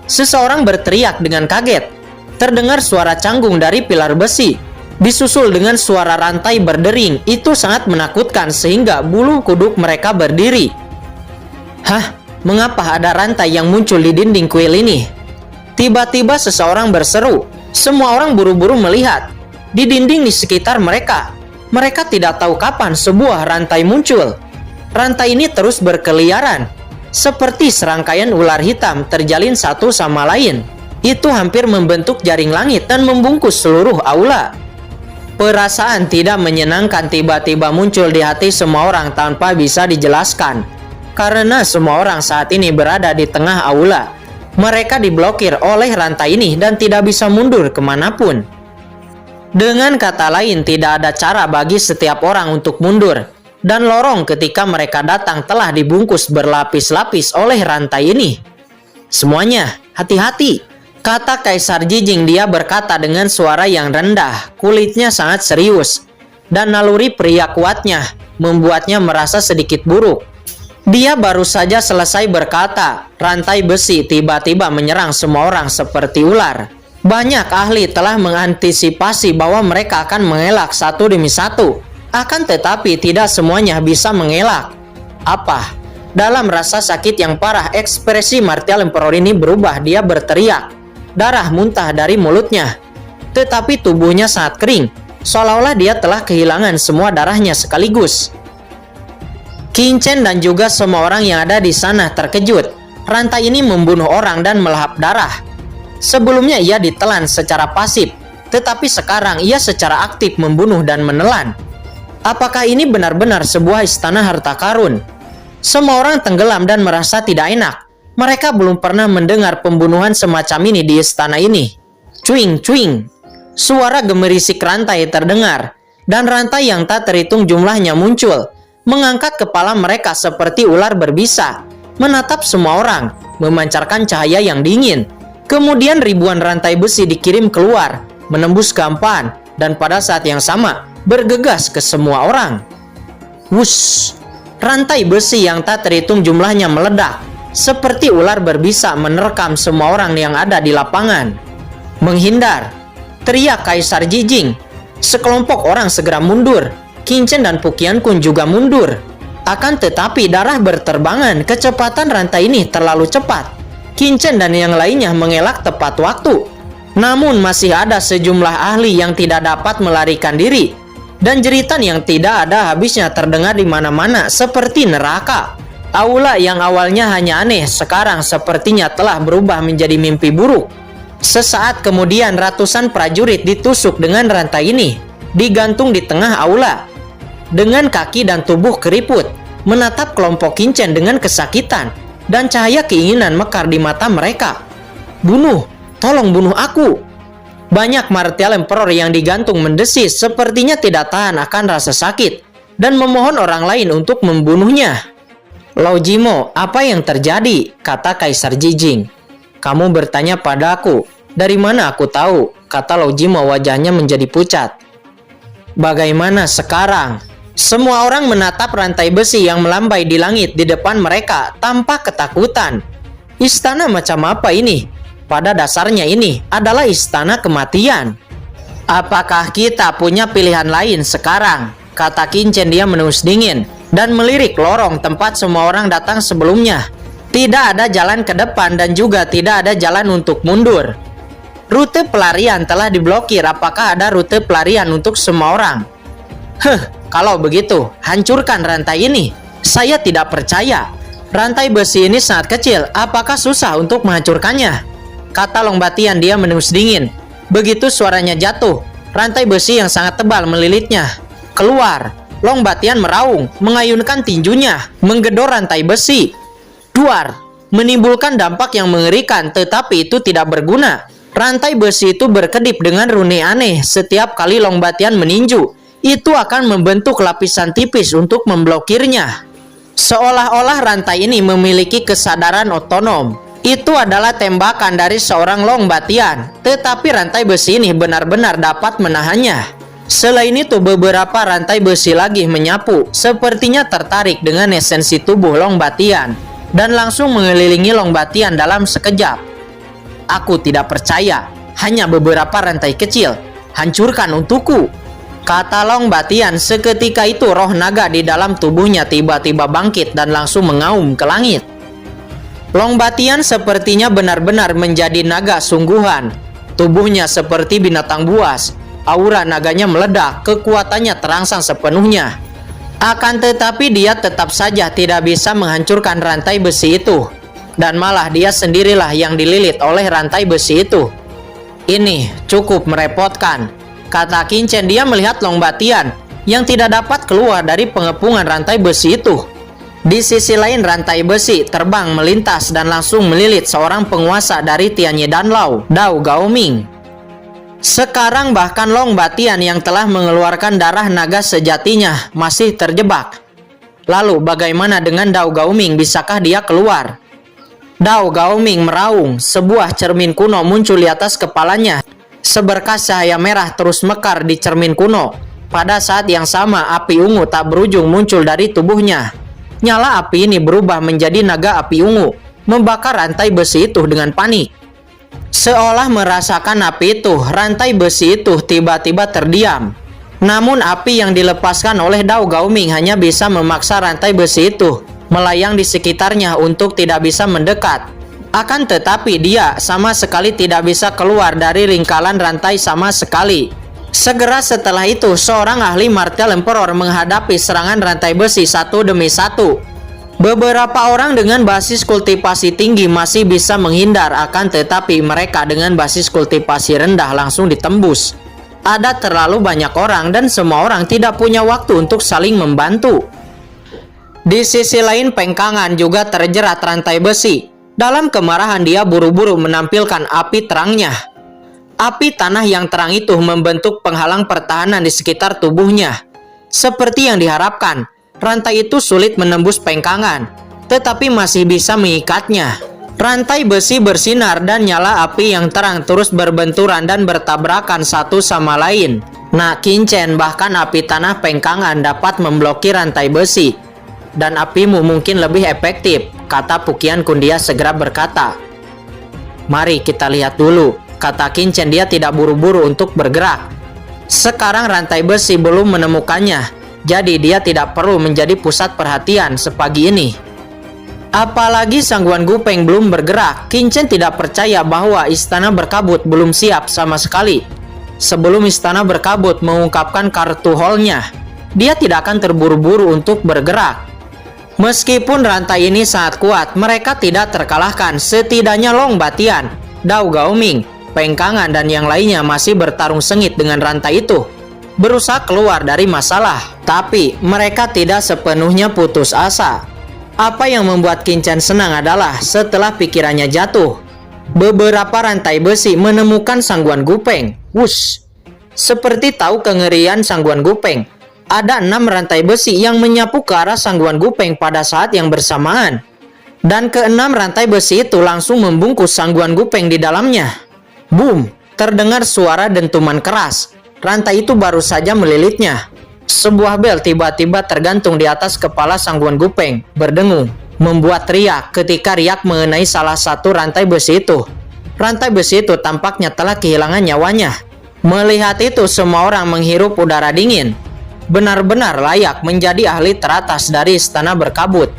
Seseorang berteriak dengan kaget. Terdengar suara canggung dari pilar besi, disusul dengan suara rantai berdering. Itu sangat menakutkan sehingga bulu kuduk mereka berdiri. Hah? Mengapa ada rantai yang muncul di dinding kuil ini? Tiba-tiba seseorang berseru. Semua orang buru-buru melihat. Di dinding di sekitar mereka. Mereka tidak tahu kapan sebuah rantai muncul. Rantai ini terus berkeliaran. Seperti serangkaian ular hitam terjalin satu sama lain. Itu hampir membentuk jaring langit dan membungkus seluruh aula. Perasaan tidak menyenangkan tiba-tiba muncul di hati semua orang tanpa bisa dijelaskan. Karena semua orang saat ini berada di tengah aula. Mereka diblokir oleh rantai ini dan tidak bisa mundur kemanapun. Dengan kata lain, tidak ada cara bagi setiap orang untuk mundur. Dan lorong ketika mereka datang telah dibungkus berlapis-lapis oleh rantai ini. Semuanya, hati-hati, kata Kaisar Jijing. Dia berkata dengan suara yang rendah, kulitnya sangat serius, dan naluri pria kuatnya membuatnya merasa sedikit buruk. Dia baru saja selesai berkata, rantai besi tiba-tiba menyerang semua orang seperti ular. Banyak ahli telah mengantisipasi bahwa mereka akan mengelak satu demi satu. Akan tetapi tidak semuanya bisa mengelak. Apa? Dalam rasa sakit yang parah, ekspresi Martial Emperor ini berubah. Dia berteriak. Darah muntah dari mulutnya. Tetapi tubuhnya sangat kering. Seolah-olah dia telah kehilangan semua darahnya sekaligus. Qin Chen dan juga semua orang yang ada di sana terkejut. Rantai ini membunuh orang dan melahap darah. Sebelumnya ia ditelan secara pasif. Tetapi sekarang ia secara aktif membunuh dan menelan. Apakah ini benar-benar sebuah istana harta karun? Semua orang tenggelam dan merasa tidak enak. Mereka belum pernah mendengar pembunuhan semacam ini di istana ini. Cuing, cuing. Suara gemerisik rantai terdengar. Dan rantai yang tak terhitung jumlahnya muncul. Mengangkat kepala mereka seperti ular berbisa. Menatap semua orang. Memancarkan cahaya yang dingin. Kemudian ribuan rantai besi dikirim keluar. Menembus gampan. Dan pada saat yang sama, bergegas ke semua orang. Wush. Rantai besi yang tak terhitung jumlahnya meledak. Seperti ular berbisa menerkam semua orang yang ada di lapangan. Menghindar, teriak Kaisar Jijing. Sekelompok orang segera mundur. Qin Chen dan Pu Qiankun juga mundur. Akan tetapi darah berterbangan. Kecepatan rantai ini terlalu cepat. Kincen dan yang lainnya mengelak tepat waktu. Namun masih ada sejumlah ahli yang tidak dapat melarikan diri. Dan jeritan yang tidak ada habisnya terdengar di mana-mana seperti neraka. Aula yang awalnya hanya aneh sekarang sepertinya telah berubah menjadi mimpi buruk. Sesaat kemudian ratusan prajurit ditusuk dengan rantai ini, digantung di tengah aula. Dengan kaki dan tubuh keriput, menatap kelompok Kincen dengan kesakitan, dan cahaya keinginan mekar di mata mereka. Bunuh, tolong bunuh aku. Banyak martial emperor yang digantung mendesis sepertinya tidak tahan akan rasa sakit, dan memohon orang lain untuk membunuhnya. Lao Jimo, apa yang terjadi? Kata Kaisar Jijing. Kamu bertanya padaku, dari mana aku tahu? Kata Lao Jimo, wajahnya menjadi pucat. Bagaimana sekarang? Semua orang menatap rantai besi yang melambai di langit di depan mereka tanpa ketakutan. Istana macam apa ini? Pada dasarnya ini adalah istana kematian. Apakah kita punya pilihan lain sekarang? Kata Kincen, dia menus dingin dan melirik lorong tempat semua orang datang sebelumnya. Tidak ada jalan ke depan dan juga tidak ada jalan untuk mundur. Rute pelarian telah diblokir. Apakah ada rute pelarian untuk semua orang? Kalau begitu, hancurkan rantai ini. Saya tidak percaya. Rantai besi ini sangat kecil. Apakah susah untuk menghancurkannya? Kata Long Batian, dia menus dingin. Begitu suaranya jatuh, rantai besi yang sangat tebal melilitnya. Keluar. Long Batian meraung, mengayunkan tinjunya, menggedor rantai besi. Duar, menimbulkan dampak yang mengerikan, tetapi itu tidak berguna. Rantai besi itu berkedip dengan rune aneh. Setiap kali Long Batian meninju, itu akan membentuk lapisan tipis untuk memblokirnya. Seolah-olah rantai ini memiliki kesadaran otonom. Itu adalah tembakan dari seorang Long Batian, tetapi rantai besi ini benar-benar dapat menahannya. Selain itu, beberapa rantai besi lagi menyapu, sepertinya tertarik dengan esensi tubuh Long Batian, dan langsung mengelilingi Long Batian dalam sekejap. Aku tidak percaya, hanya beberapa rantai kecil. Hancurkan untukku. Kata Long Batian. Seketika itu roh naga di dalam tubuhnya tiba-tiba bangkit dan langsung mengaum ke langit. Long Batian sepertinya benar-benar menjadi naga sungguhan. Tubuhnya seperti binatang buas. Aura naganya meledak, kekuatannya terangsang sepenuhnya. Akan tetapi dia tetap saja tidak bisa menghancurkan rantai besi itu. Dan malah dia sendirilah yang dililit oleh rantai besi itu. Ini cukup merepotkan, kata Kincen. Dia melihat Long Batian yang tidak dapat keluar dari pengepungan rantai besi itu. Di sisi lain rantai besi terbang melintas dan langsung melilit seorang penguasa dari Tianye Danlao, Dao Gaoming. Sekarang bahkan Long Batian yang telah mengeluarkan darah naga sejatinya masih terjebak. Lalu bagaimana dengan Dao Gaoming? Bisakah dia keluar? Dao Gaoming meraung. Sebuah cermin kuno muncul di atas kepalanya. Seberkas cahaya merah terus mekar di cermin kuno. Pada saat yang sama api ungu tak berujung muncul dari tubuhnya. Nyala api ini berubah menjadi naga api ungu, membakar rantai besi itu dengan panik. Seolah merasakan api itu, rantai besi itu tiba-tiba terdiam. Namun api yang dilepaskan oleh Dao Gaoming hanya bisa memaksa rantai besi itu melayang di sekitarnya untuk tidak bisa mendekat. Akan tetapi dia sama sekali tidak bisa keluar dari lingkaran rantai sama sekali. Segera setelah itu, seorang ahli martial emperor menghadapi serangan rantai besi satu demi satu. Beberapa orang dengan basis kultivasi tinggi masih bisa menghindar, akan tetapi mereka dengan basis kultivasi rendah langsung ditembus. Ada terlalu banyak orang dan semua orang tidak punya waktu untuk saling membantu. Di sisi lain, Peng Kangan juga terjerat rantai besi. Dalam kemarahan dia buru-buru menampilkan api terangnya. Api tanah yang terang itu membentuk penghalang pertahanan di sekitar tubuhnya. Seperti yang diharapkan, rantai itu sulit menembus Peng Kangan, tetapi masih bisa mengikatnya. Rantai besi bersinar dan nyala api yang terang terus berbenturan dan bertabrakan satu sama lain. Nah, Kincen, bahkan api tanah Peng Kangan dapat memblokir rantai besi. Dan apimu mungkin lebih efektif, kata Pukian Kundia segera berkata. Mari kita lihat dulu, kata Kincen. Dia tidak buru-buru untuk bergerak. Sekarang rantai besi belum menemukannya, jadi dia tidak perlu menjadi pusat perhatian sepagi ini. Apalagi Sangguan Gupeng belum bergerak, Qin Chen tidak percaya bahwa istana berkabut belum siap sama sekali. Sebelum istana berkabut mengungkapkan kartu hall-nya, dia tidak akan terburu-buru untuk bergerak. Meskipun rantai ini sangat kuat, mereka tidak terkalahkan. Setidaknya Long Batian, Dao Gaoming, Peng Kangan, dan yang lainnya masih bertarung sengit dengan rantai itu, berusaha keluar dari masalah. Tapi mereka tidak sepenuhnya putus asa. Apa yang membuat Qin Chen senang adalah setelah pikirannya jatuh, beberapa rantai besi menemukan Sangguan Gupeng. Wush! Seperti tahu kengerian Sangguan Gupeng, ada 6 rantai besi yang menyapu ke arah Sangguan Gupeng pada saat yang bersamaan. Dan ke-6 rantai besi itu langsung membungkus Sangguan Gupeng di dalamnya. Boom! Terdengar suara dentuman keras. Rantai itu baru saja melilitnya. Sebuah bel tiba-tiba tergantung di atas kepala Sangguan Gupeng, berdengung, membuat riak ketika riak mengenai salah satu rantai besi itu. Rantai besi itu tampaknya telah kehilangan nyawanya. Melihat itu, semua orang menghirup udara dingin. Benar-benar layak menjadi ahli teratas dari istana berkabut.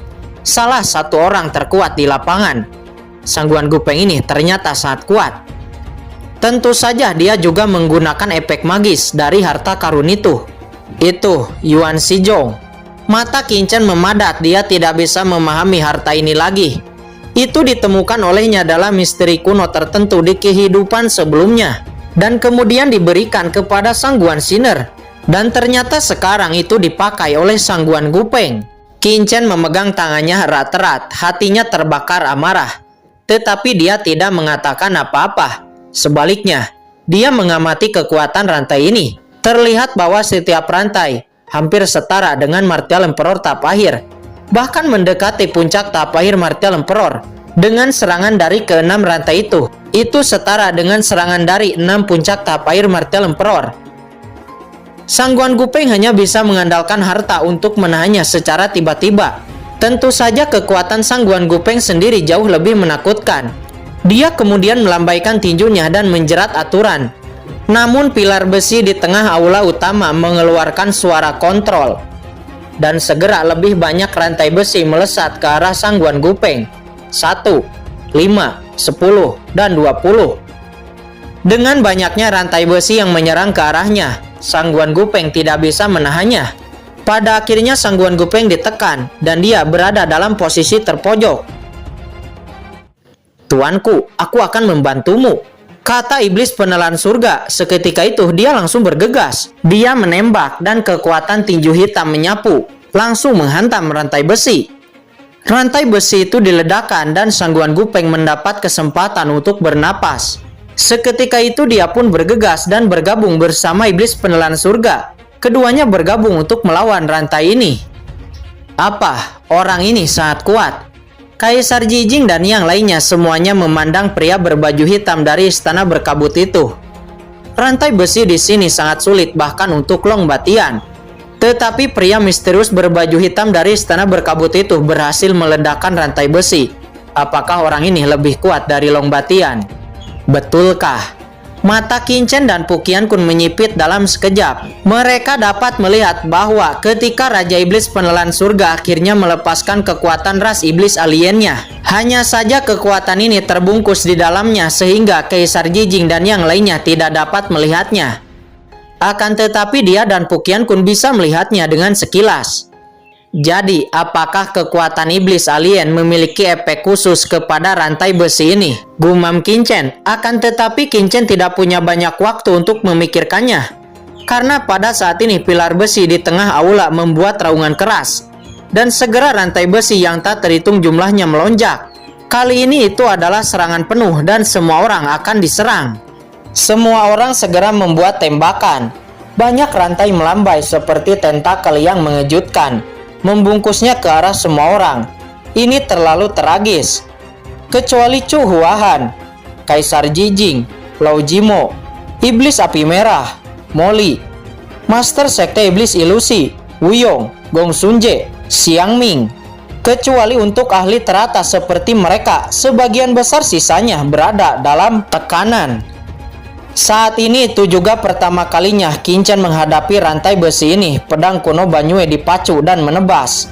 Salah satu orang terkuat di lapangan. Sangguan Gupeng ini ternyata sangat kuat. Tentu saja dia juga menggunakan efek magis dari harta karun itu. Itu Yuan Shizhong. Mata Qin Chen memadat, dia tidak bisa memahami harta ini lagi. Itu ditemukan olehnya dalam misteri kuno tertentu di kehidupan sebelumnya, dan kemudian diberikan kepada Sangguan Sinner. Dan ternyata sekarang itu dipakai oleh Sangguan Gupeng. Qin Chen memegang tangannya erat-erat, hatinya terbakar amarah. Tetapi dia tidak mengatakan apa-apa. Sebaliknya, dia mengamati kekuatan rantai ini. Terlihat bahwa setiap rantai hampir setara dengan martial Emperor tahap akhir, bahkan mendekati puncak tahap akhir martial Emperor. Dengan serangan dari ke-6 rantai itu setara dengan serangan dari 6 puncak tahap akhir martial Emperor. Sangguan Gupeng hanya bisa mengandalkan harta untuk menahannya secara tiba-tiba. Tentu saja kekuatan Sangguan Gupeng sendiri jauh lebih menakutkan. Dia kemudian melambaikan tinjunya dan menjerat aturan. Namun pilar besi di tengah aula utama mengeluarkan suara kontrol. Dan segera lebih banyak rantai besi melesat ke arah Sangguan Gupeng. 1, 5, 10, dan 20. Dengan banyaknya rantai besi yang menyerang ke arahnya, Sangguan Gupeng tidak bisa menahannya. Pada akhirnya Sangguan Gupeng ditekan dan dia berada dalam posisi terpojok. "Tuanku, aku akan membantumu," kata iblis penelan surga. Seketika itu dia langsung bergegas. Dia menembak dan kekuatan tinju hitam menyapu, langsung menghantam rantai besi. Rantai besi itu diledakkan dan Sangguan Gupeng mendapat kesempatan untuk bernapas. Seketika itu dia pun bergegas dan bergabung bersama iblis penelan surga. Keduanya bergabung untuk melawan rantai ini. Apa? Orang ini sangat kuat. Kaisar Jijing dan yang lainnya semuanya memandang pria berbaju hitam dari istana berkabut itu. Rantai besi di sini sangat sulit bahkan untuk Long Batian. Tetapi pria misterius berbaju hitam dari istana berkabut itu berhasil meledakkan rantai besi. Apakah orang ini lebih kuat dari Long Batian? Betulkah? Mata Qin Chen dan Pukian Kun menyipit dalam sekejap. Mereka dapat melihat bahwa ketika Raja Iblis Penelan Surga akhirnya melepaskan kekuatan ras iblis aliennya, hanya saja kekuatan ini terbungkus di dalamnya sehingga Kaisar Jijing dan yang lainnya tidak dapat melihatnya. Akan tetapi dia dan Pukian Kun bisa melihatnya dengan sekilas. Jadi, apakah kekuatan iblis alien memiliki efek khusus kepada rantai besi ini? Gumam Qin Chen. Akan tetapi Qin Chen tidak punya banyak waktu untuk memikirkannya. Karena pada saat ini pilar besi di tengah aula membuat raungan keras. Dan segera rantai besi yang tak terhitung jumlahnya melonjak. Kali ini itu adalah serangan penuh dan semua orang akan diserang. Semua orang segera membuat tembakan. Banyak rantai melambai seperti tentakel yang mengejutkan, membungkusnya ke arah semua orang. Ini terlalu tragis. Kecuali Chu Huahan, Kaisar Jijing, Lao Jimo, Iblis Api Merah, Molly, Master Sekte Iblis Ilusi, Wuyong, Gong Sunje, Xiang Ming. Kecuali untuk ahli teratas seperti mereka, sebagian besar sisanya berada dalam tekanan. Saat ini itu juga pertama kalinya Qin Chen menghadapi rantai besi ini. Pedang kuno Banyue dipacu dan menebas.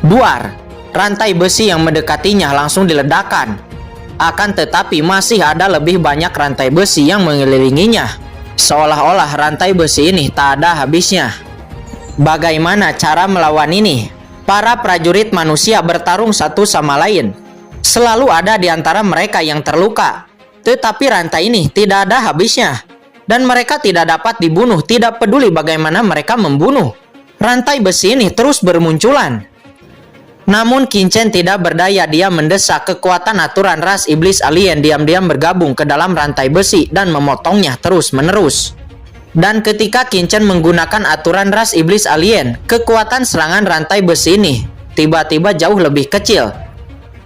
Duar! rantai besi yang mendekatinya langsung diledakkan. Akan tetapi masih ada lebih banyak rantai besi yang mengelilinginya. Seolah-olah rantai besi ini tak ada habisnya. Bagaimana cara melawan ini? Para prajurit manusia bertarung satu sama lain. Selalu ada di antara mereka yang terluka. Tetapi rantai ini tidak ada habisnya. Dan mereka tidak dapat dibunuh, tidak peduli bagaimana mereka membunuh. Rantai besi ini terus bermunculan. Namun Qin Chen tidak berdaya, dia mendesak kekuatan aturan ras iblis alien diam-diam bergabung ke dalam rantai besi dan memotongnya terus-menerus. Dan ketika Qin Chen menggunakan aturan ras iblis alien, kekuatan serangan rantai besi ini tiba-tiba jauh lebih kecil.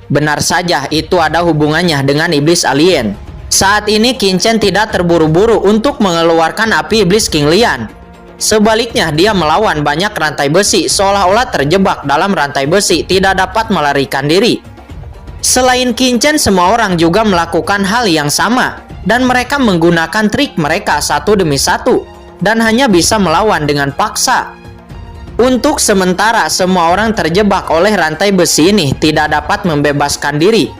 Benar saja, itu ada hubungannya dengan iblis alien. Saat ini Qin Chen tidak terburu-buru untuk mengeluarkan api iblis King Lian. Sebaliknya, dia melawan banyak rantai besi seolah-olah terjebak dalam rantai besi, tidak dapat melarikan diri. Selain Qin Chen, semua orang juga melakukan hal yang sama, dan mereka menggunakan trik mereka satu demi satu, dan hanya bisa melawan dengan paksa. Untuk sementara, semua orang terjebak oleh rantai besi ini, tidak dapat membebaskan diri.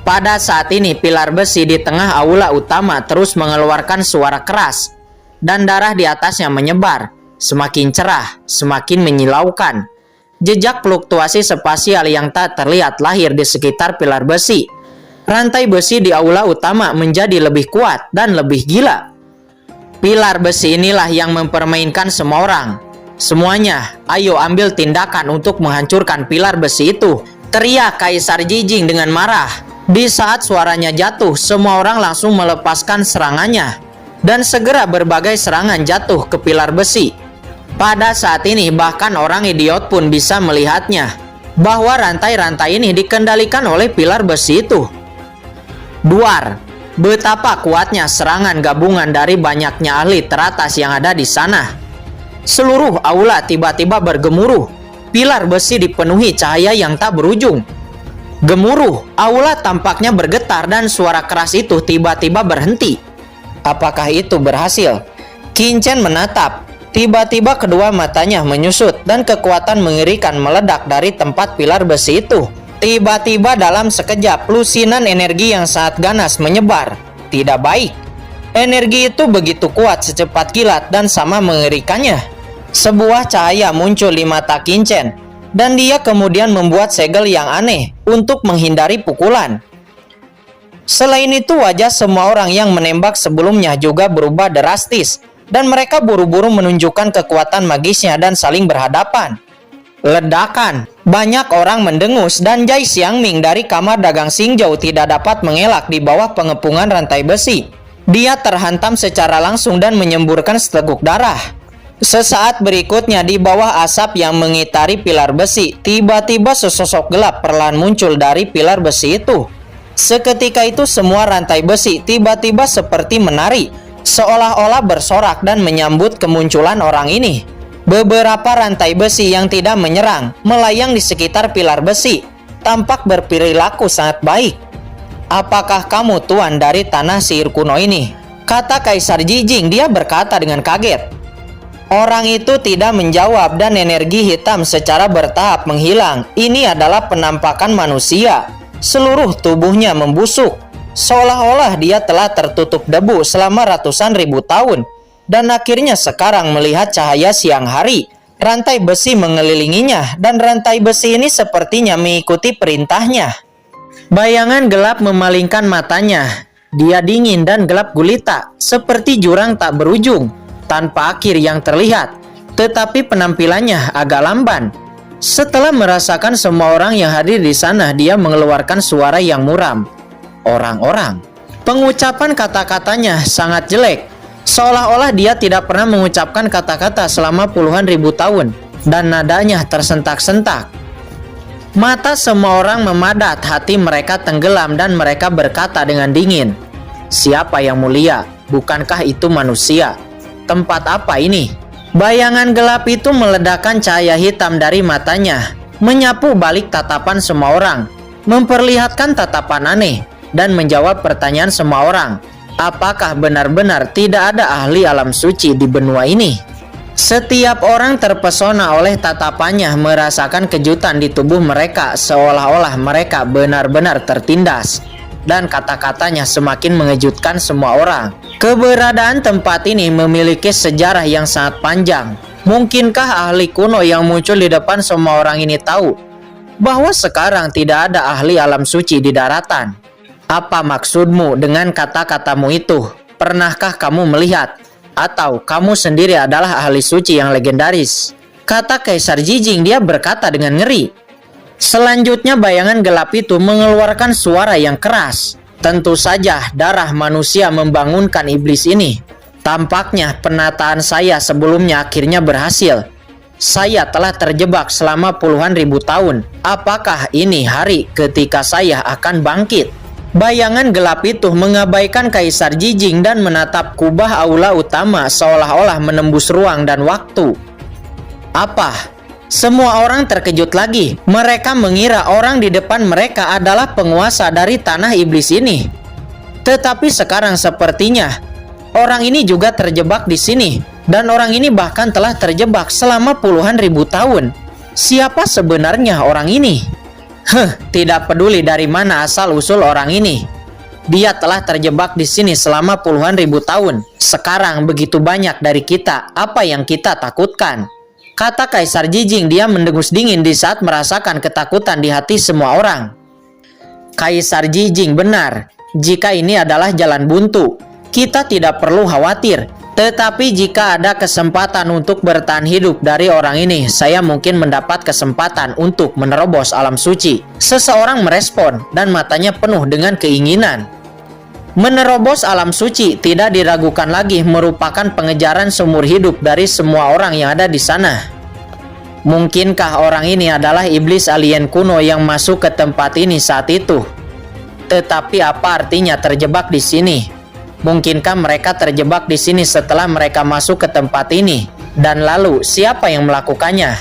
Pada saat ini, pilar besi di tengah aula utama terus mengeluarkan suara keras, dan darah di atasnya menyebar, semakin cerah, semakin menyilaukan. Jejak fluktuasi spasial yang tak terlihat lahir di sekitar pilar besi. Rantai besi di aula utama menjadi lebih kuat dan lebih gila. Pilar besi inilah yang mempermainkan semua orang. Semuanya, ayo ambil tindakan untuk menghancurkan pilar besi itu, teriak Kaisar Jijing dengan marah. Di saat suaranya jatuh, semua orang langsung melepaskan serangannya. Dan segera berbagai serangan jatuh ke pilar besi. Pada saat ini bahkan orang idiot pun bisa melihatnya, bahwa rantai-rantai ini dikendalikan oleh pilar besi itu. Duar, betapa kuatnya serangan gabungan dari banyaknya ahli teratas yang ada di sana. Seluruh aula tiba-tiba bergemuruh, pilar besi dipenuhi cahaya yang tak berujung. Gemuruh, aula tampaknya bergetar dan suara keras itu tiba-tiba berhenti. Apakah itu berhasil? Qin Chen menatap. Tiba-tiba kedua matanya menyusut dan kekuatan mengerikan meledak dari tempat pilar besi itu. Tiba-tiba dalam sekejap, lusinan energi yang sangat ganas menyebar. Tidak baik. Energi itu begitu kuat secepat kilat dan sama mengerikannya. Sebuah cahaya muncul di mata Qin Chen, dan dia kemudian membuat segel yang aneh untuk menghindari pukulan. Selain itu, wajah semua orang yang menembak sebelumnya juga berubah drastis, dan mereka buru-buru menunjukkan kekuatan magisnya dan saling berhadapan. Ledakan, banyak orang mendengus dan Jai Xiangming dari kamar dagang Xingzhou tidak dapat mengelak di bawah pengepungan rantai besi. Dia terhantam secara langsung dan menyemburkan seteguk darah. Sesaat berikutnya, di bawah asap yang mengitari pilar besi, tiba-tiba sesosok gelap perlahan muncul dari pilar besi itu. Seketika itu semua rantai besi tiba-tiba seperti menari, seolah-olah bersorak dan menyambut kemunculan orang ini. Beberapa rantai besi yang tidak menyerang melayang di sekitar pilar besi, tampak berperilaku sangat baik. Apakah kamu tuan dari tanah sihir kuno ini? Kata Kaisar Jijing, dia berkata dengan kaget. Orang itu tidak menjawab dan energi hitam secara bertahap menghilang. Ini adalah penampakan manusia. Seluruh tubuhnya membusuk, seolah-olah dia telah tertutup debu selama ratusan ribu tahun. Dan akhirnya sekarang melihat cahaya siang hari. Rantai besi mengelilinginya, dan rantai besi ini sepertinya mengikuti perintahnya. Bayangan gelap memalingkan matanya. Dia dingin dan gelap gulita, seperti jurang tak berujung, tanpa akhir yang terlihat. Tetapi penampilannya agak lamban. Setelah merasakan semua orang yang hadir di sana, dia mengeluarkan suara yang muram. Orang-orang. Pengucapan kata-katanya sangat jelek. Seolah-olah dia tidak pernah mengucapkan kata-kata selama puluhan ribu tahun. Dan nadanya tersentak-sentak. Mata semua orang memadat, hati mereka tenggelam dan mereka berkata dengan dingin. Siapa yang mulia? Bukankah itu manusia? Tempat apa ini? Bayangan gelap itu meledakkan cahaya hitam dari matanya, menyapu balik tatapan semua orang, memperlihatkan tatapan aneh, dan menjawab pertanyaan semua orang. Apakah benar-benar tidak ada ahli alam suci di benua ini? Setiap orang terpesona oleh tatapannya, merasakan kejutan di tubuh mereka, seolah-olah mereka benar-benar tertindas. Dan kata-katanya semakin mengejutkan semua orang. Keberadaan tempat ini memiliki sejarah yang sangat panjang. Mungkinkah ahli kuno yang muncul di depan semua orang ini tahu bahwa sekarang tidak ada ahli alam suci di daratan? Apa maksudmu dengan kata-katamu itu? Pernahkah kamu melihat? Atau kamu sendiri adalah ahli suci yang legendaris? Kata Kaisar Jijing. Dia berkata dengan ngeri. Selanjutnya bayangan gelap itu mengeluarkan suara yang keras. Tentu saja darah manusia membangunkan iblis ini. Tampaknya penataan saya sebelumnya akhirnya berhasil. Saya telah terjebak selama puluhan ribu tahun. Apakah ini hari ketika saya akan bangkit? Bayangan gelap itu mengabaikan Kaisar Jijing dan menatap kubah aula utama seolah-olah menembus ruang dan waktu. Apa? Semua orang terkejut lagi. Mereka mengira orang di depan mereka adalah penguasa dari tanah iblis ini. Tetapi sekarang sepertinya orang ini juga terjebak di sini. Dan orang ini bahkan telah terjebak selama puluhan ribu tahun. Siapa sebenarnya orang ini? Tidak peduli dari mana asal-usul orang ini. Dia telah terjebak di sini selama puluhan ribu tahun. Sekarang begitu banyak dari kita, apa yang kita takutkan? Kata Kaisar Jijing. Dia mendengus dingin di saat merasakan ketakutan di hati semua orang. Kaisar Jijing benar. Jika ini adalah jalan buntu, kita tidak perlu khawatir. Tetapi jika ada kesempatan untuk bertahan hidup dari orang ini, saya mungkin mendapat kesempatan untuk menerobos alam suci. Seseorang merespon dan matanya penuh dengan keinginan. Menerobos alam suci tidak diragukan lagi merupakan pengejaran seumur hidup dari semua orang yang ada di sana. Mungkinkah orang ini adalah iblis alien kuno yang masuk ke tempat ini saat itu? Tetapi apa artinya terjebak di sini? Mungkinkah mereka terjebak di sini setelah mereka masuk ke tempat ini? Dan lalu, siapa yang melakukannya?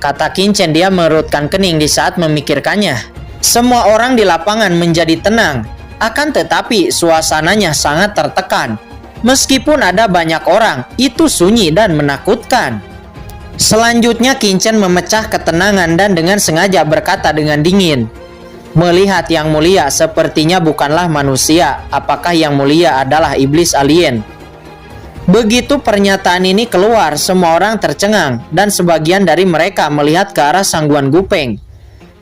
Kata Kincen. Dia mengerutkan kening di saat memikirkannya. Semua orang di lapangan menjadi tenang. Akan tetapi, suasananya sangat tertekan. Meskipun ada banyak orang, itu sunyi dan menakutkan. Selanjutnya, Kincen memecah ketenangan dan dengan sengaja berkata dengan dingin. Melihat yang mulia sepertinya bukanlah manusia. Apakah yang mulia adalah iblis alien? Begitu pernyataan ini keluar, semua orang tercengang dan sebagian dari mereka melihat ke arah Sangguan Gupeng.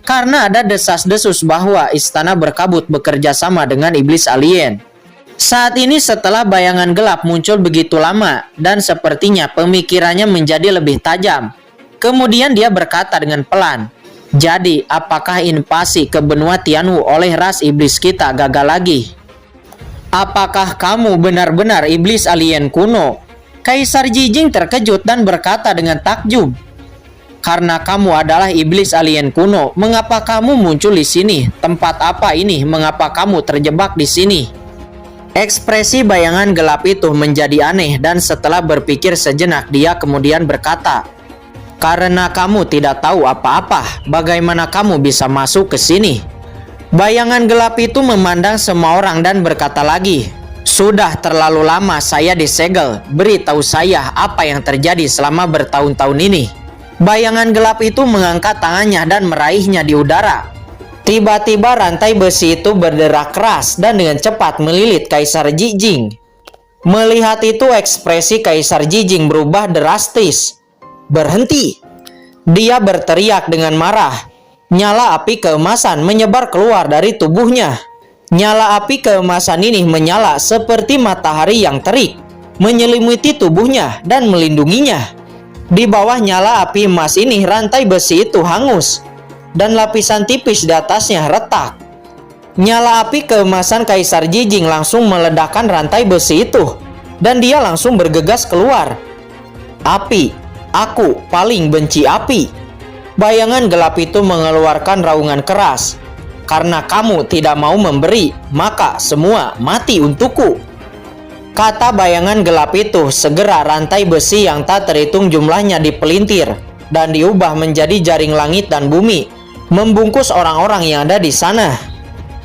Karena ada desas-desus bahwa istana berkabut bekerja sama dengan iblis alien. Saat ini setelah bayangan gelap muncul begitu lama dan sepertinya pemikirannya menjadi lebih tajam. Kemudian dia berkata dengan pelan. Jadi, apakah invasi ke benua Tianwu oleh ras iblis kita gagal lagi? Apakah kamu benar-benar iblis alien kuno? Kaisar Jijing terkejut dan berkata dengan takjub. Karena kamu adalah iblis alien kuno, mengapa kamu muncul di sini? Tempat apa ini? Mengapa kamu terjebak di sini? Ekspresi bayangan gelap itu menjadi aneh dan setelah berpikir sejenak dia kemudian berkata, karena kamu tidak tahu apa-apa, bagaimana kamu bisa masuk ke sini? Bayangan gelap itu memandang semua orang dan berkata lagi, sudah terlalu lama saya disegel, beritahu saya apa yang terjadi selama bertahun-tahun ini. Bayangan gelap itu mengangkat tangannya dan meraihnya di udara. Tiba-tiba rantai besi itu berderak keras dan dengan cepat melilit Kaisar Jijing. Melihat itu ekspresi Kaisar Jijing berubah drastis. Berhenti! Dia berteriak dengan marah. Nyala api keemasan menyebar keluar dari tubuhnya. Nyala api keemasan ini menyala seperti matahari yang terik, menyelimuti tubuhnya dan melindunginya. Di bawah nyala api emas ini rantai besi itu hangus dan lapisan tipis di atasnya retak. Nyala api keemasan Kaisar Jijing langsung meledakkan rantai besi itu dan dia langsung bergegas keluar. Api! Aku paling benci api. Bayangan gelap itu mengeluarkan raungan keras. Karena kamu tidak mau memberi, maka semua mati untukku. Kata bayangan gelap itu, segera rantai besi yang tak terhitung jumlahnya dipelintir dan diubah menjadi jaring langit dan bumi, membungkus orang-orang yang ada di sana.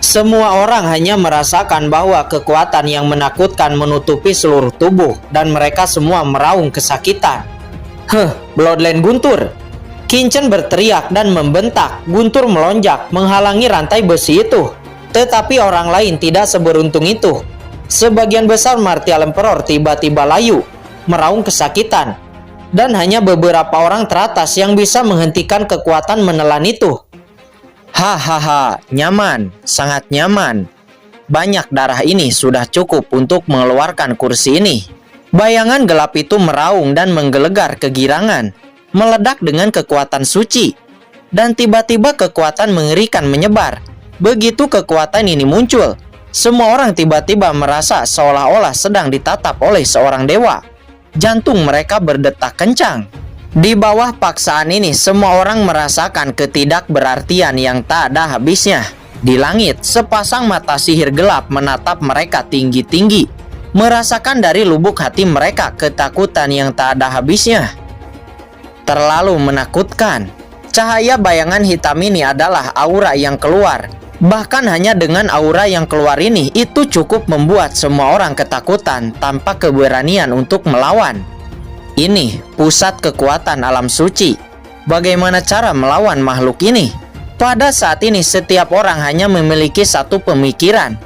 Semua orang hanya merasakan bahwa kekuatan yang menakutkan menutupi seluruh tubuh dan mereka semua meraung kesakitan. Bloodline Guntur! Qin-Chen berteriak dan membentak. Guntur melonjak menghalangi rantai besi itu. Tetapi orang lain tidak seberuntung itu. Sebagian besar Martial Emperor tiba-tiba layu, meraung kesakitan. Dan hanya beberapa orang teratas yang bisa menghentikan kekuatan menelan itu. Hahaha, nyaman, sangat nyaman. Banyak darah ini sudah cukup untuk mengeluarkan kursi ini. Bayangan gelap itu meraung dan menggelegar kegirangan, meledak dengan kekuatan suci. Dan tiba-tiba kekuatan mengerikan menyebar. Begitu kekuatan ini muncul, semua orang tiba-tiba merasa seolah-olah sedang ditatap oleh seorang dewa. Jantung mereka berdetak kencang. Di bawah paksaan ini, semua orang merasakan ketidakberartian yang tak ada habisnya. Di langit, sepasang mata sihir gelap menatap mereka tinggi-tinggi, merasakan dari lubuk hati mereka ketakutan yang tak ada habisnya. Terlalu menakutkan. Cahaya bayangan hitam ini adalah aura yang keluar. Bahkan hanya dengan aura yang keluar ini, itu cukup membuat semua orang ketakutan tanpa keberanian untuk melawan. Ini pusat kekuatan alam suci. Bagaimana cara melawan makhluk ini? Pada saat ini setiap orang hanya memiliki satu pemikiran.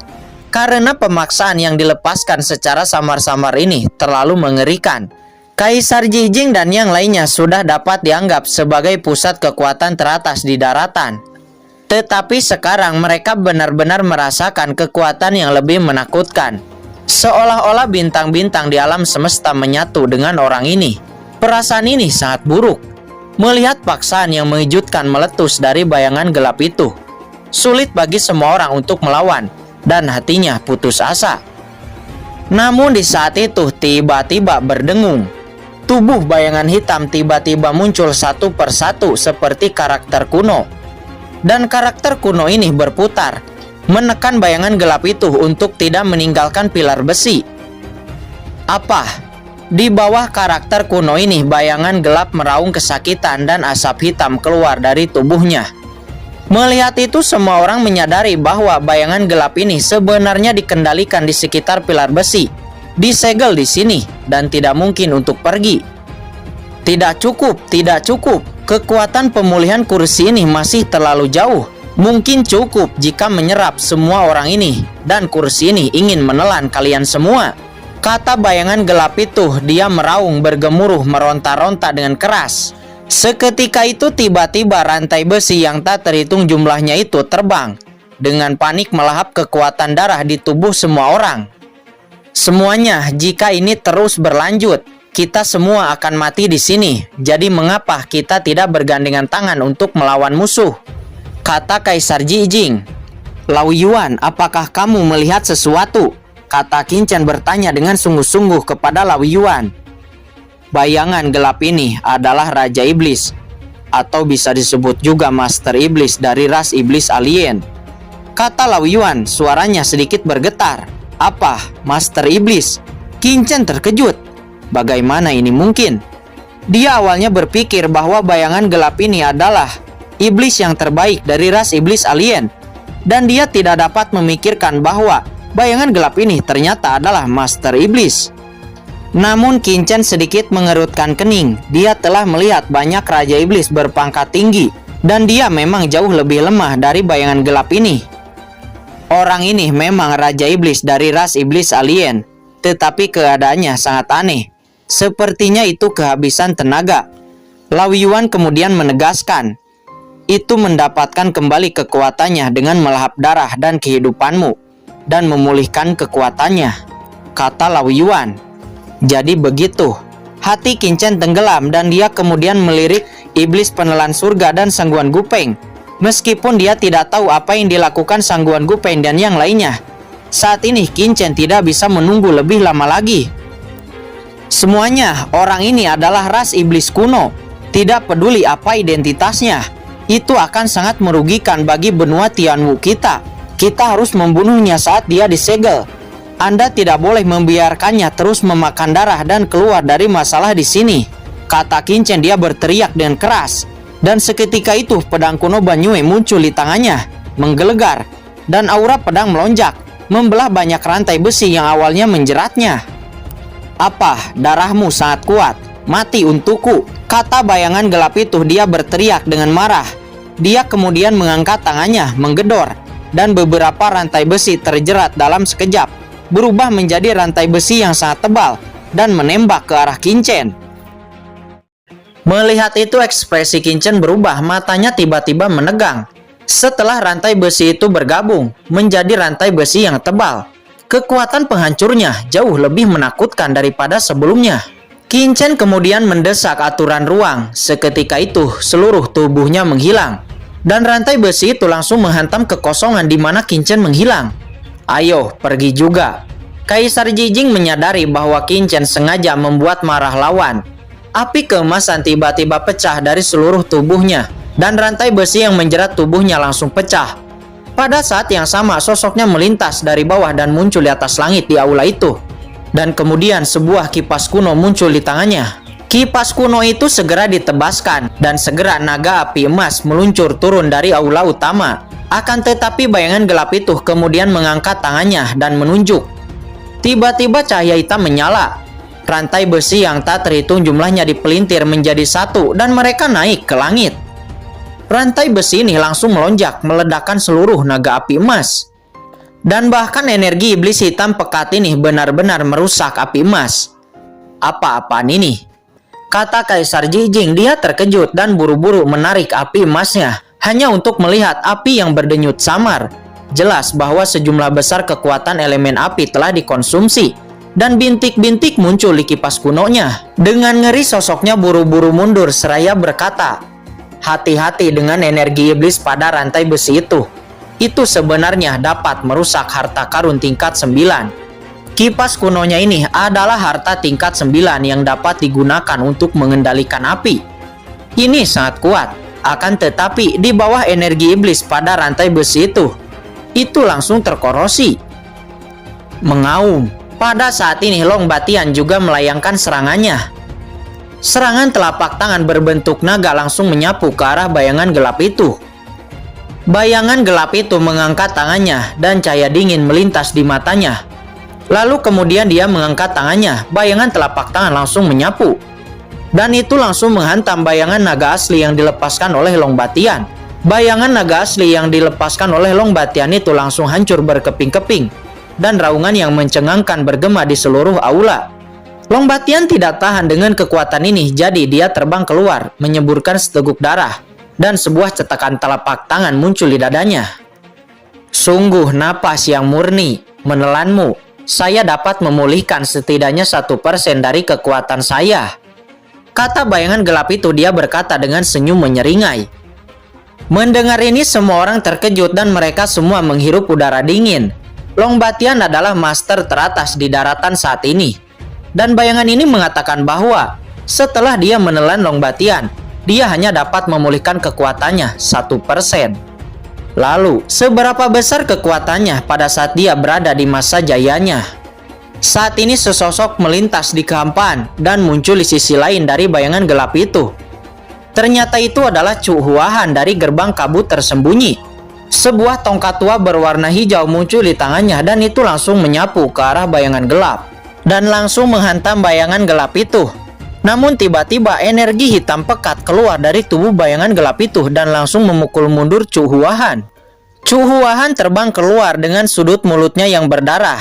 Karena pemaksaan yang dilepaskan secara samar-samar ini terlalu mengerikan. Kaisar Jijing dan yang lainnya sudah dapat dianggap sebagai pusat kekuatan teratas di daratan. Tetapi sekarang mereka benar-benar merasakan kekuatan yang lebih menakutkan. Seolah-olah bintang-bintang di alam semesta menyatu dengan orang ini. Perasaan ini sangat buruk. Melihat paksaan yang mengejutkan meletus dari bayangan gelap itu, sulit bagi semua orang untuk melawan, dan hatinya putus asa. Namun di saat itu tiba-tiba berdengung. Tubuh bayangan hitam tiba-tiba muncul satu persatu seperti karakter kuno. Dan karakter kuno ini berputar, menekan bayangan gelap itu untuk tidak meninggalkan pilar besi. Apa? Di bawah karakter kuno ini, bayangan gelap meraung kesakitan dan asap hitam keluar dari tubuhnya. Melihat itu, semua orang menyadari bahwa bayangan gelap ini sebenarnya dikendalikan di sekitar pilar besi, disegel di sini, dan tidak mungkin untuk pergi. Tidak cukup, tidak cukup. Kekuatan pemulihan kursi ini masih terlalu jauh. Mungkin cukup jika menyerap semua orang ini, dan kursi ini ingin menelan kalian semua. Kata bayangan gelap itu, dia meraung bergemuruh meronta-ronta dengan keras. Seketika itu tiba-tiba rantai besi yang tak terhitung jumlahnya itu terbang. Dengan panik melahap kekuatan darah di tubuh semua orang. Semuanya, jika ini terus berlanjut, kita semua akan mati di sini. Jadi mengapa kita tidak bergandengan tangan untuk melawan musuh? Kata Kaisar Jijing. Lao Yuan, apakah kamu melihat sesuatu? Kata Qin-Chen bertanya dengan sungguh-sungguh kepada Lao Yuan. Bayangan gelap ini adalah Raja Iblis, atau bisa disebut juga Master Iblis dari ras Iblis Alien. Kata Lao Yuan, suaranya sedikit bergetar. Apa? Master Iblis? Qin-Chen terkejut. Bagaimana ini mungkin? Dia awalnya berpikir bahwa bayangan gelap ini adalah iblis yang terbaik dari ras Iblis Alien. Dan dia tidak dapat memikirkan bahwa bayangan gelap ini ternyata adalah Master Iblis. Namun Qin-Chen sedikit mengerutkan kening. Dia telah melihat banyak Raja Iblis berpangkat tinggi, dan dia memang jauh lebih lemah dari bayangan gelap ini. Orang ini memang Raja Iblis dari ras Iblis Alien, tetapi keadaannya sangat aneh. Sepertinya itu kehabisan tenaga. Lao Yuan kemudian menegaskan, itu mendapatkan kembali kekuatannya dengan melahap darah dan kehidupanmu, dan memulihkan kekuatannya, kata Lao Yuan. Jadi begitu. Hati Qin-Chen tenggelam dan dia kemudian melirik iblis penelan surga dan Sangguan Gupeng. Meskipun dia tidak tahu apa yang dilakukan Sangguan Gupeng dan yang lainnya, saat ini Qin-Chen tidak bisa menunggu lebih lama lagi. Semuanya, orang ini adalah ras iblis kuno. Tidak peduli apa identitasnya, itu akan sangat merugikan bagi benua Tianwu kita. Kita harus membunuhnya saat dia disegel. Anda tidak boleh membiarkannya terus memakan darah dan keluar dari masalah di sini, kata Qin-Chen. Dia berteriak dengan keras. Dan seketika itu pedang kuno Banyue muncul di tangannya, menggelegar, dan aura pedang melonjak, membelah banyak rantai besi yang awalnya menjeratnya. Apa? Darahmu sangat kuat. Mati untukku, kata bayangan gelap itu. Dia berteriak dengan marah. Dia kemudian mengangkat tangannya, menggedor, dan beberapa rantai besi terjerat dalam sekejap, berubah menjadi rantai besi yang sangat tebal, dan menembak ke arah Qinchen. Melihat itu, ekspresi Qinchen berubah, matanya tiba-tiba menegang. Setelah rantai besi itu bergabung menjadi rantai besi yang tebal, kekuatan penghancurnya jauh lebih menakutkan daripada sebelumnya. Qinchen kemudian mendesak aturan ruang. Seketika itu, seluruh tubuhnya menghilang, dan rantai besi itu langsung menghantam kekosongan di mana Qinchen menghilang. Ayo, pergi juga. Kaisar Jijing menyadari bahwa Qinchen sengaja membuat marah lawan. Api keemasan tiba-tiba pecah dari seluruh tubuhnya, dan rantai besi yang menjerat tubuhnya langsung pecah. Pada saat yang sama, sosoknya melintas dari bawah dan muncul di atas langit di aula itu. Dan kemudian sebuah kipas kuno muncul di tangannya. Kipas kuno itu segera ditebaskan, dan segera naga api emas meluncur turun dari aula utama. Akan tetapi bayangan gelap itu kemudian mengangkat tangannya dan menunjuk. Tiba-tiba cahaya hitam menyala. Rantai besi yang tak terhitung jumlahnya dipelintir menjadi satu, dan mereka naik ke langit. Rantai besi ini langsung melonjak, meledakkan seluruh naga api emas. Dan bahkan energi iblis hitam pekat ini benar-benar merusak api emas. Apa-apaan ini? Kata Kaisar Jijing. Dia terkejut dan buru-buru menarik api emasnya, hanya untuk melihat api yang berdenyut samar. Jelas bahwa sejumlah besar kekuatan elemen api telah dikonsumsi, dan bintik-bintik muncul di kipas kunonya. Dengan ngeri, sosoknya buru-buru mundur seraya berkata, hati-hati dengan energi iblis pada rantai besi itu. Itu sebenarnya dapat merusak harta karun tingkat 9. Kipas kunonya ini adalah harta tingkat 9 yang dapat digunakan untuk mengendalikan api. Ini sangat kuat, akan tetapi di bawah energi iblis pada rantai besi itu langsung terkorosi. Mengaum. Pada saat ini Long Batian juga melayangkan serangannya. Serangan telapak tangan berbentuk naga langsung menyapu ke arah bayangan gelap itu. Bayangan gelap itu mengangkat tangannya, dan cahaya dingin melintas di matanya. Lalu kemudian dia mengangkat tangannya, bayangan telapak tangan langsung menyapu. Dan itu langsung menghantam bayangan naga asli yang dilepaskan oleh Long Batian. Bayangan naga asli yang dilepaskan oleh Long Batian itu langsung hancur berkeping-keping, dan raungan yang mencengangkan bergema di seluruh aula. Long Batian tidak tahan dengan kekuatan ini, jadi dia terbang keluar, menyeburkan seteguk darah, dan sebuah cetakan telapak tangan muncul di dadanya. Sungguh napas yang murni, menelanmu. Saya dapat memulihkan setidaknya 1% dari kekuatan saya. Kata bayangan gelap itu. Dia berkata dengan senyum menyeringai. Mendengar ini, semua orang terkejut dan mereka semua menghirup udara dingin. Long Batian adalah master teratas di daratan saat ini. Dan bayangan ini mengatakan bahwa setelah dia menelan Long Batian, dia hanya dapat memulihkan kekuatannya 1%. Lalu, seberapa besar kekuatannya pada saat dia berada di masa jayanya? Saat ini sesosok melintas di kehampaan dan muncul di sisi lain dari bayangan gelap itu. Ternyata itu adalah Chu Huahan dari gerbang kabut tersembunyi. Sebuah tongkat tua berwarna hijau muncul di tangannya, dan itu langsung menyapu ke arah bayangan gelap dan langsung menghantam bayangan gelap itu. Namun tiba-tiba energi hitam pekat keluar dari tubuh bayangan gelap itu dan langsung memukul mundur Chu Huahan. Chu Huahan terbang keluar dengan sudut mulutnya yang berdarah.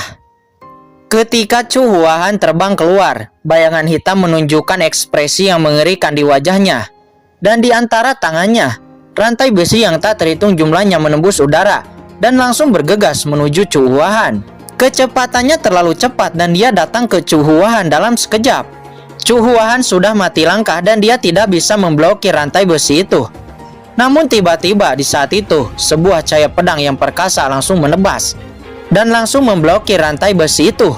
Ketika Chu Huahan terbang keluar, bayangan hitam menunjukkan ekspresi yang mengerikan di wajahnya. Dan di antara tangannya, rantai besi yang tak terhitung jumlahnya menembus udara dan langsung bergegas menuju Chu Huahan. Kecepatannya terlalu cepat dan dia datang ke Chu Huahan dalam sekejap. Chu Huahan sudah mati langkah dan dia tidak bisa memblokir rantai besi itu. Namun tiba-tiba di saat itu, sebuah cahaya pedang yang perkasa langsung menebas dan langsung memblokir rantai besi itu.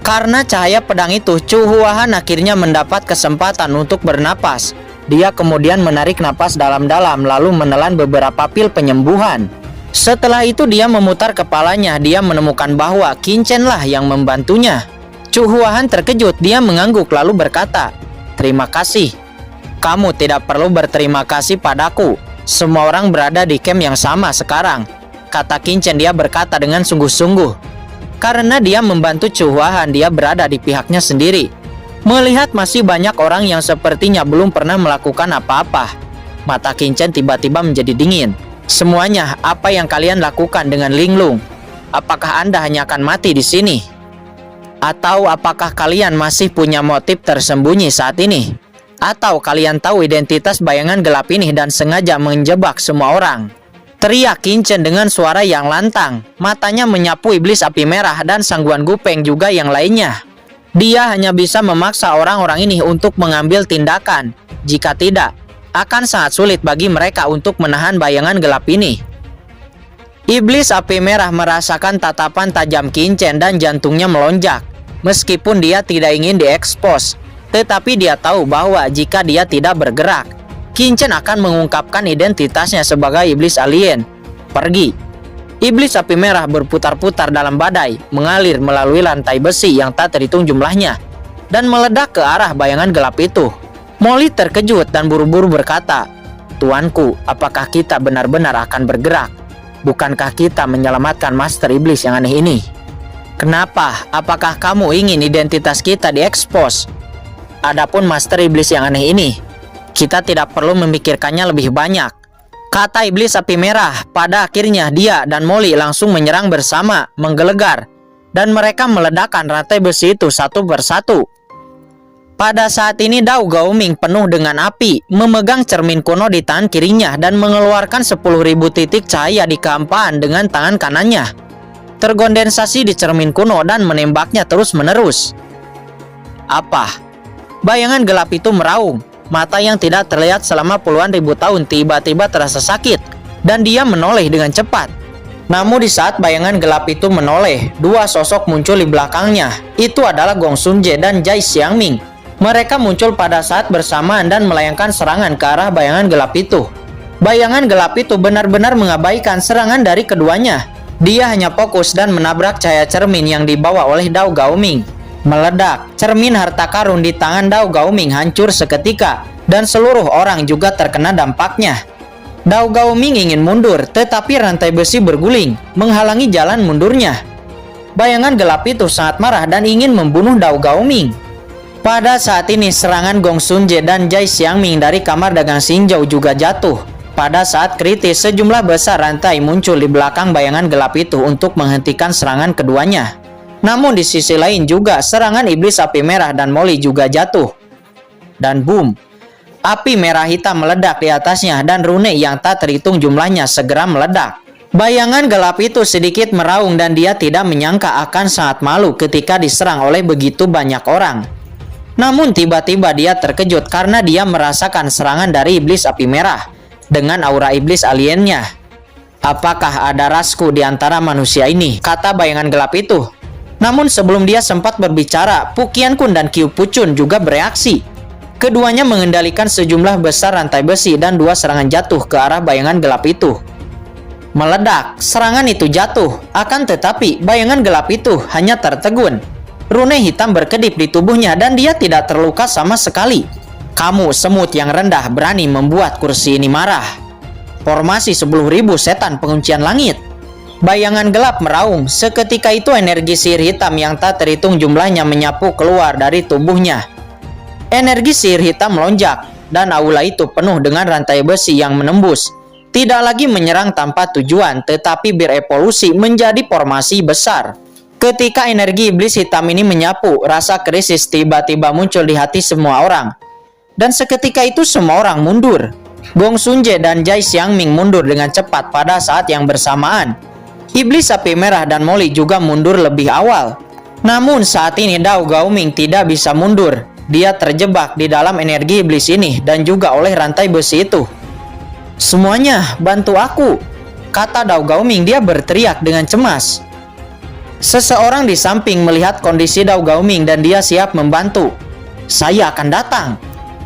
Karena cahaya pedang itu, Chu Huahan akhirnya mendapat kesempatan untuk bernapas. Dia kemudian menarik napas dalam-dalam lalu menelan beberapa pil penyembuhan. Setelah itu dia memutar kepalanya. Dia menemukan bahwa Qinchen lah yang membantunya. Chu Huahan terkejut. Dia mengangguk lalu berkata, "Terima kasih." "Kamu tidak perlu berterima kasih padaku. Semua orang berada di camp yang sama sekarang," kata Qinchen. Dia berkata dengan sungguh-sungguh. Karena dia membantu Chu Huahan, dia berada di pihaknya sendiri. Melihat masih banyak orang yang sepertinya belum pernah melakukan apa-apa, mata Qin Chen tiba-tiba menjadi dingin. Semuanya, apa yang kalian lakukan dengan Linglung? Apakah Anda hanya akan mati di sini? Atau apakah kalian masih punya motif tersembunyi saat ini? Atau kalian tahu identitas bayangan gelap ini dan sengaja menjebak semua orang? Teriak Qin Chen dengan suara yang lantang. Matanya menyapu iblis api merah dan Sangguan Gupeng juga yang lainnya. Dia hanya bisa memaksa orang-orang ini untuk mengambil tindakan. Jika tidak, akan sangat sulit bagi mereka untuk menahan bayangan gelap ini. Iblis api merah merasakan tatapan tajam Qin Chen dan jantungnya melonjak. Meskipun dia tidak ingin diekspos, tetapi dia tahu bahwa jika dia tidak bergerak, Qin Chen akan mengungkapkan identitasnya sebagai iblis alien. Pergi. Iblis api merah berputar-putar dalam badai, mengalir melalui lantai besi yang tak terhitung jumlahnya, dan meledak ke arah bayangan gelap itu. Molly terkejut dan buru-buru berkata, "Tuanku, apakah kita benar-benar akan bergerak? Bukankah kita menyelamatkan Master Iblis yang aneh ini? Kenapa? Apakah kamu ingin identitas kita diekspos? Adapun Master Iblis yang aneh ini, kita tidak perlu memikirkannya lebih banyak," kata iblis api merah. Pada akhirnya dia dan Molly langsung menyerang bersama, menggelegar, dan mereka meledakkan rantai besi itu satu persatu. Pada saat ini Dao Gaoming penuh dengan api, memegang cermin kuno di tangan kirinya dan mengeluarkan 10.000 titik cahaya di kehampaan dengan tangan kanannya. Terkondensasi di cermin kuno dan menembaknya terus-menerus. Apa? Bayangan gelap itu meraung. Mata yang tidak terlihat selama puluhan ribu tahun tiba-tiba terasa sakit, dan dia menoleh dengan cepat. Namun di saat bayangan gelap itu menoleh, dua sosok muncul di belakangnya. Itu adalah Gong Sun Jie dan Jai Xiangming. Mereka muncul pada saat bersamaan dan melayangkan serangan ke arah bayangan gelap itu. Bayangan gelap itu benar-benar mengabaikan serangan dari keduanya. Dia hanya fokus dan menabrak cahaya cermin yang dibawa oleh Dao Gaoming. Meledak, cermin harta karun di tangan Dao Gaoming hancur seketika, dan seluruh orang juga terkena dampaknya. Dao Gaoming ingin mundur, tetapi rantai besi berguling, menghalangi jalan mundurnya. Bayangan gelap itu sangat marah dan ingin membunuh Dao Gaoming. Pada saat ini serangan Gong Sun Jie dan Jai Xiangming dari kamar dagang Xinzhou juga jatuh. Pada saat kritis, sejumlah besar rantai muncul di belakang bayangan gelap itu untuk menghentikan serangan keduanya. Namun di sisi lain juga serangan iblis api merah dan Molly juga jatuh. Dan boom, api merah hitam meledak di atasnya dan rune yang tak terhitung jumlahnya segera meledak. Bayangan gelap itu sedikit meraung dan dia tidak menyangka akan sangat malu ketika diserang oleh begitu banyak orang. Namun tiba-tiba dia terkejut karena dia merasakan serangan dari iblis api merah dengan aura iblis aliennya. "Apakah ada rasku di antara manusia ini?" kata bayangan gelap itu. Namun sebelum dia sempat berbicara, Pu Qiankun dan Qiu Puchun juga bereaksi. Keduanya mengendalikan sejumlah besar rantai besi dan dua serangan jatuh ke arah bayangan gelap itu. Meledak, serangan itu jatuh. Akan tetapi, bayangan gelap itu hanya tertegun. Rune hitam berkedip di tubuhnya dan dia tidak terluka sama sekali. "Kamu semut yang rendah berani membuat kursi ini marah. Formasi 10.000 setan penguncian langit." Bayangan gelap meraung. Seketika itu energi sihir hitam yang tak terhitung jumlahnya menyapu keluar dari tubuhnya. Energi sihir hitam melonjak, dan aula itu penuh dengan rantai besi yang menembus. Tidak lagi menyerang tanpa tujuan, tetapi berevolusi menjadi formasi besar. Ketika energi iblis hitam ini menyapu, rasa krisis tiba-tiba muncul di hati semua orang. Dan seketika itu semua orang mundur. Gong Sun Jie dan Jai Xiangming mundur dengan cepat pada saat yang bersamaan. Iblis api merah dan Molly juga mundur lebih awal. Namun saat ini Dao Gaoming tidak bisa mundur. Dia terjebak di dalam energi iblis ini dan juga oleh rantai besi itu. "Semuanya, bantu aku," kata Dao Gaoming. Dia berteriak dengan cemas. Seseorang di samping melihat kondisi Dao Gaoming dan dia siap membantu. "Saya akan datang,"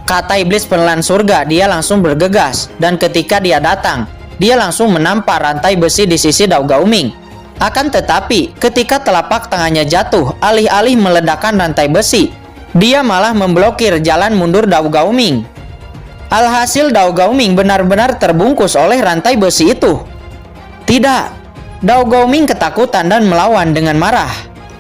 kata iblis penelan surga. Dia langsung bergegas, dan ketika dia datang, dia langsung menampar rantai besi di sisi Dao Gaoming. Akan tetapi, ketika telapak tangannya jatuh, alih-alih meledakkan rantai besi, dia malah memblokir jalan mundur Dao Gaoming. Alhasil Dao Gaoming benar-benar terbungkus oleh rantai besi itu. "Tidak!" Dao Gaoming ketakutan dan melawan dengan marah.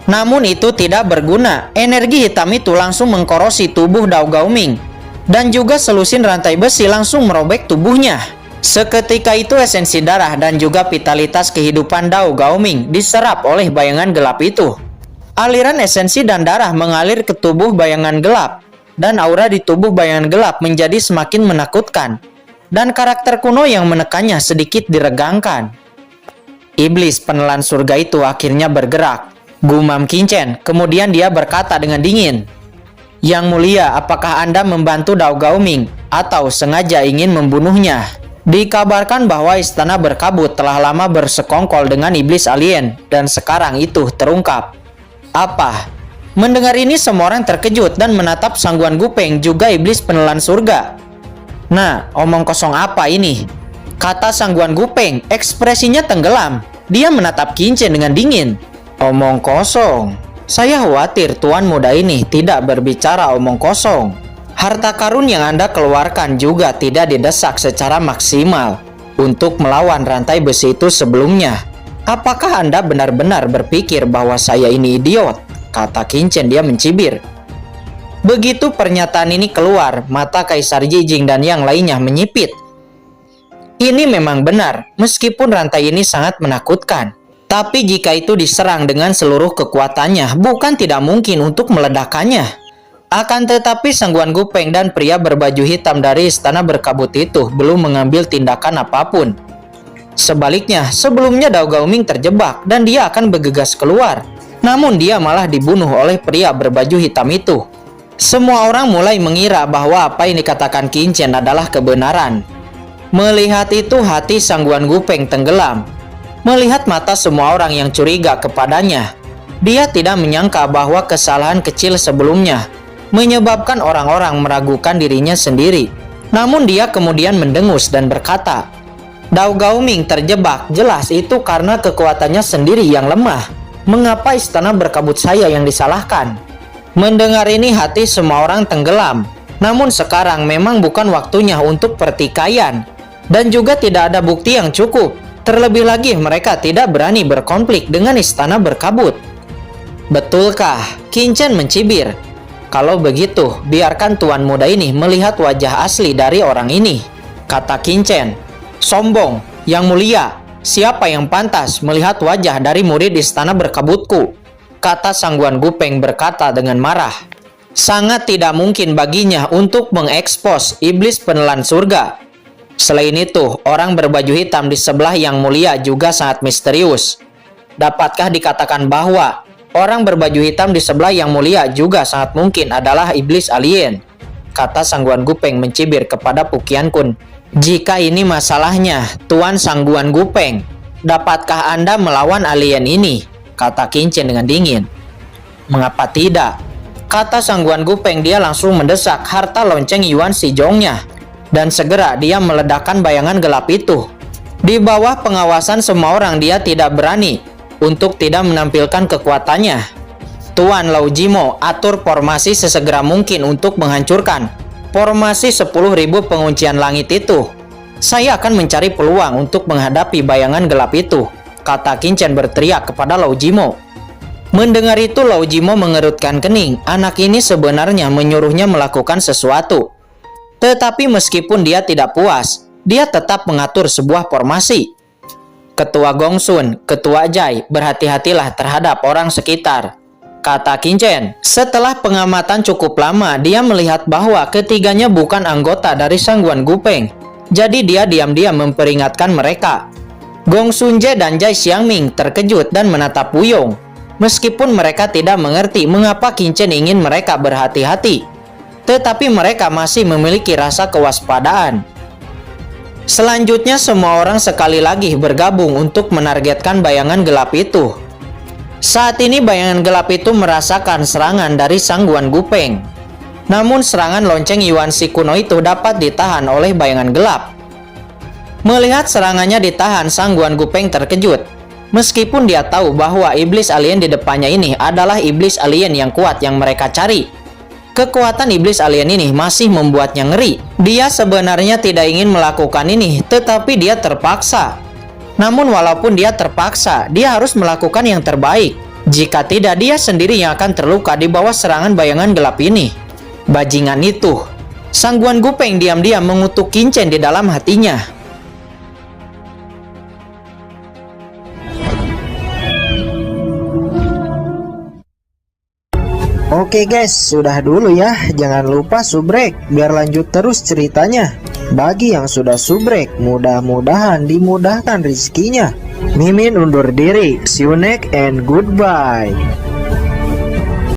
Namun itu tidak berguna. Energi hitam itu langsung mengkorosi tubuh Dao Gaoming. Dan juga selusin rantai besi langsung merobek tubuhnya. Seketika itu esensi darah dan juga vitalitas kehidupan Dao Gaoming diserap oleh bayangan gelap itu. Aliran esensi dan darah mengalir ke tubuh bayangan gelap. Dan aura di tubuh bayangan gelap menjadi semakin menakutkan. Dan karakter kuno yang menekannya sedikit diregangkan. Iblis penelan surga itu akhirnya bergerak. Gumam Qin Chen, kemudian dia berkata dengan dingin, "Yang mulia, apakah Anda membantu Dao Gaoming atau sengaja ingin membunuhnya?" Dikabarkan bahwa istana berkabut telah lama bersekongkol dengan iblis alien dan sekarang itu terungkap. Apa? Mendengar ini semua orang terkejut dan menatap Sangguan Gupeng juga iblis penelan surga. "Nah, omong kosong apa ini?" kata Sangguan Gupeng, ekspresinya tenggelam. Dia menatap Qin Chen dengan dingin. "Omong kosong? Saya khawatir tuan muda ini tidak berbicara omong kosong. Harta karun yang Anda keluarkan juga tidak didesak secara maksimal untuk melawan rantai besi itu sebelumnya. Apakah Anda benar-benar berpikir bahwa saya ini idiot?" kata Qin Chen, dia mencibir. Begitu pernyataan ini keluar, mata Kaisar Jijing dan yang lainnya menyipit. Ini memang benar, meskipun rantai ini sangat menakutkan. Tapi jika itu diserang dengan seluruh kekuatannya, bukan tidak mungkin untuk meledakkannya. Akan tetapi Sangguan Gupeng dan pria berbaju hitam dari istana berkabut itu belum mengambil tindakan apapun. Sebaliknya, sebelumnya Dao Gaoming terjebak dan dia akan bergegas keluar. Namun dia malah dibunuh oleh pria berbaju hitam itu. Semua orang mulai mengira bahwa apa yang dikatakan Qin Chen adalah kebenaran. Melihat itu hati Sangguan Gupeng tenggelam. Melihat mata semua orang yang curiga kepadanya, dia tidak menyangka bahwa kesalahan kecil sebelumnya menyebabkan orang-orang meragukan dirinya sendiri. Namun dia kemudian mendengus dan berkata, "Dao Gaoming terjebak, jelas itu karena kekuatannya sendiri yang lemah. Mengapa istana berkabut saya yang disalahkan?" Mendengar ini hati semua orang tenggelam. Namun sekarang memang bukan waktunya untuk pertikaian. Dan juga tidak ada bukti yang cukup. Terlebih lagi mereka tidak berani berkonflik dengan istana berkabut. "Betulkah?" Qin Chen mencibir. "Kalau begitu, biarkan tuan muda ini melihat wajah asli dari orang ini," kata Qin Chen. "Sombong, yang mulia, siapa yang pantas melihat wajah dari murid istana berkabutku?" kata Sangguan Gupeng berkata dengan marah. Sangat tidak mungkin baginya untuk mengekspos iblis penelan surga. Selain itu, orang berbaju hitam di sebelah yang mulia juga sangat misterius. Dapatkah dikatakan bahwa orang berbaju hitam di sebelah yang mulia juga sangat mungkin adalah iblis alien? Kata Sangguan Gupeng mencibir kepada Pukian Kun. "Jika ini masalahnya, Tuan Sangguan Gupeng, dapatkah Anda melawan alien ini?" kata Qin Chen dengan dingin. "Mengapa tidak?" kata Sangguan Gupeng, dia langsung mendesak harta lonceng Yuan Shizhongnya. Dan segera dia meledakkan bayangan gelap itu. Di bawah pengawasan semua orang dia tidak berani untuk tidak menampilkan kekuatannya. "Tuan Lao Jimo, atur formasi sesegera mungkin untuk menghancurkan formasi 10.000 penguncian langit itu. Saya akan mencari peluang untuk menghadapi bayangan gelap itu," kata Qin Chen berteriak kepada Lao Jimo. Mendengar itu Lao Jimo mengerutkan kening. Anak ini sebenarnya menyuruhnya melakukan sesuatu. Tetapi meskipun dia tidak puas, dia tetap mengatur sebuah formasi. "Ketua Gongsun, Ketua Jai, berhati-hatilah terhadap orang sekitar," kata Qin Chen. Setelah pengamatan cukup lama, dia melihat bahwa ketiganya bukan anggota dari Sangguan Gupeng. Jadi dia diam-diam memperingatkan mereka. Gongsun Je dan Jai Xiangming terkejut dan menatap Wuyong. Meskipun mereka tidak mengerti mengapa Qin Chen ingin mereka berhati-hati, tetapi mereka masih memiliki rasa kewaspadaan. Selanjutnya semua orang sekali lagi bergabung untuk menargetkan bayangan gelap itu. Saat ini bayangan gelap itu merasakan serangan dari Sangguan Gupeng. Namun serangan lonceng Yuan Shi kuno itu dapat ditahan oleh bayangan gelap. Melihat serangannya ditahan, Sangguan Gupeng terkejut. Meskipun dia tahu bahwa iblis alien di depannya ini adalah iblis alien yang kuat yang mereka cari. Kekuatan iblis alien ini masih membuatnya ngeri. Dia sebenarnya tidak ingin melakukan ini, tetapi dia terpaksa. Namun walaupun dia terpaksa, dia harus melakukan yang terbaik. Jika tidak, dia sendiri yang akan terluka di bawah serangan bayangan gelap ini. Bajingan itu. Sang Guan Gupeng diam-diam mengutuk Qin Chen di dalam hatinya. Oke guys, sudah dulu ya. Jangan lupa subrek biar lanjut terus ceritanya. Bagi yang sudah subrek, mudah-mudahan dimudahkan rezekinya. Mimin undur diri. See you next and goodbye.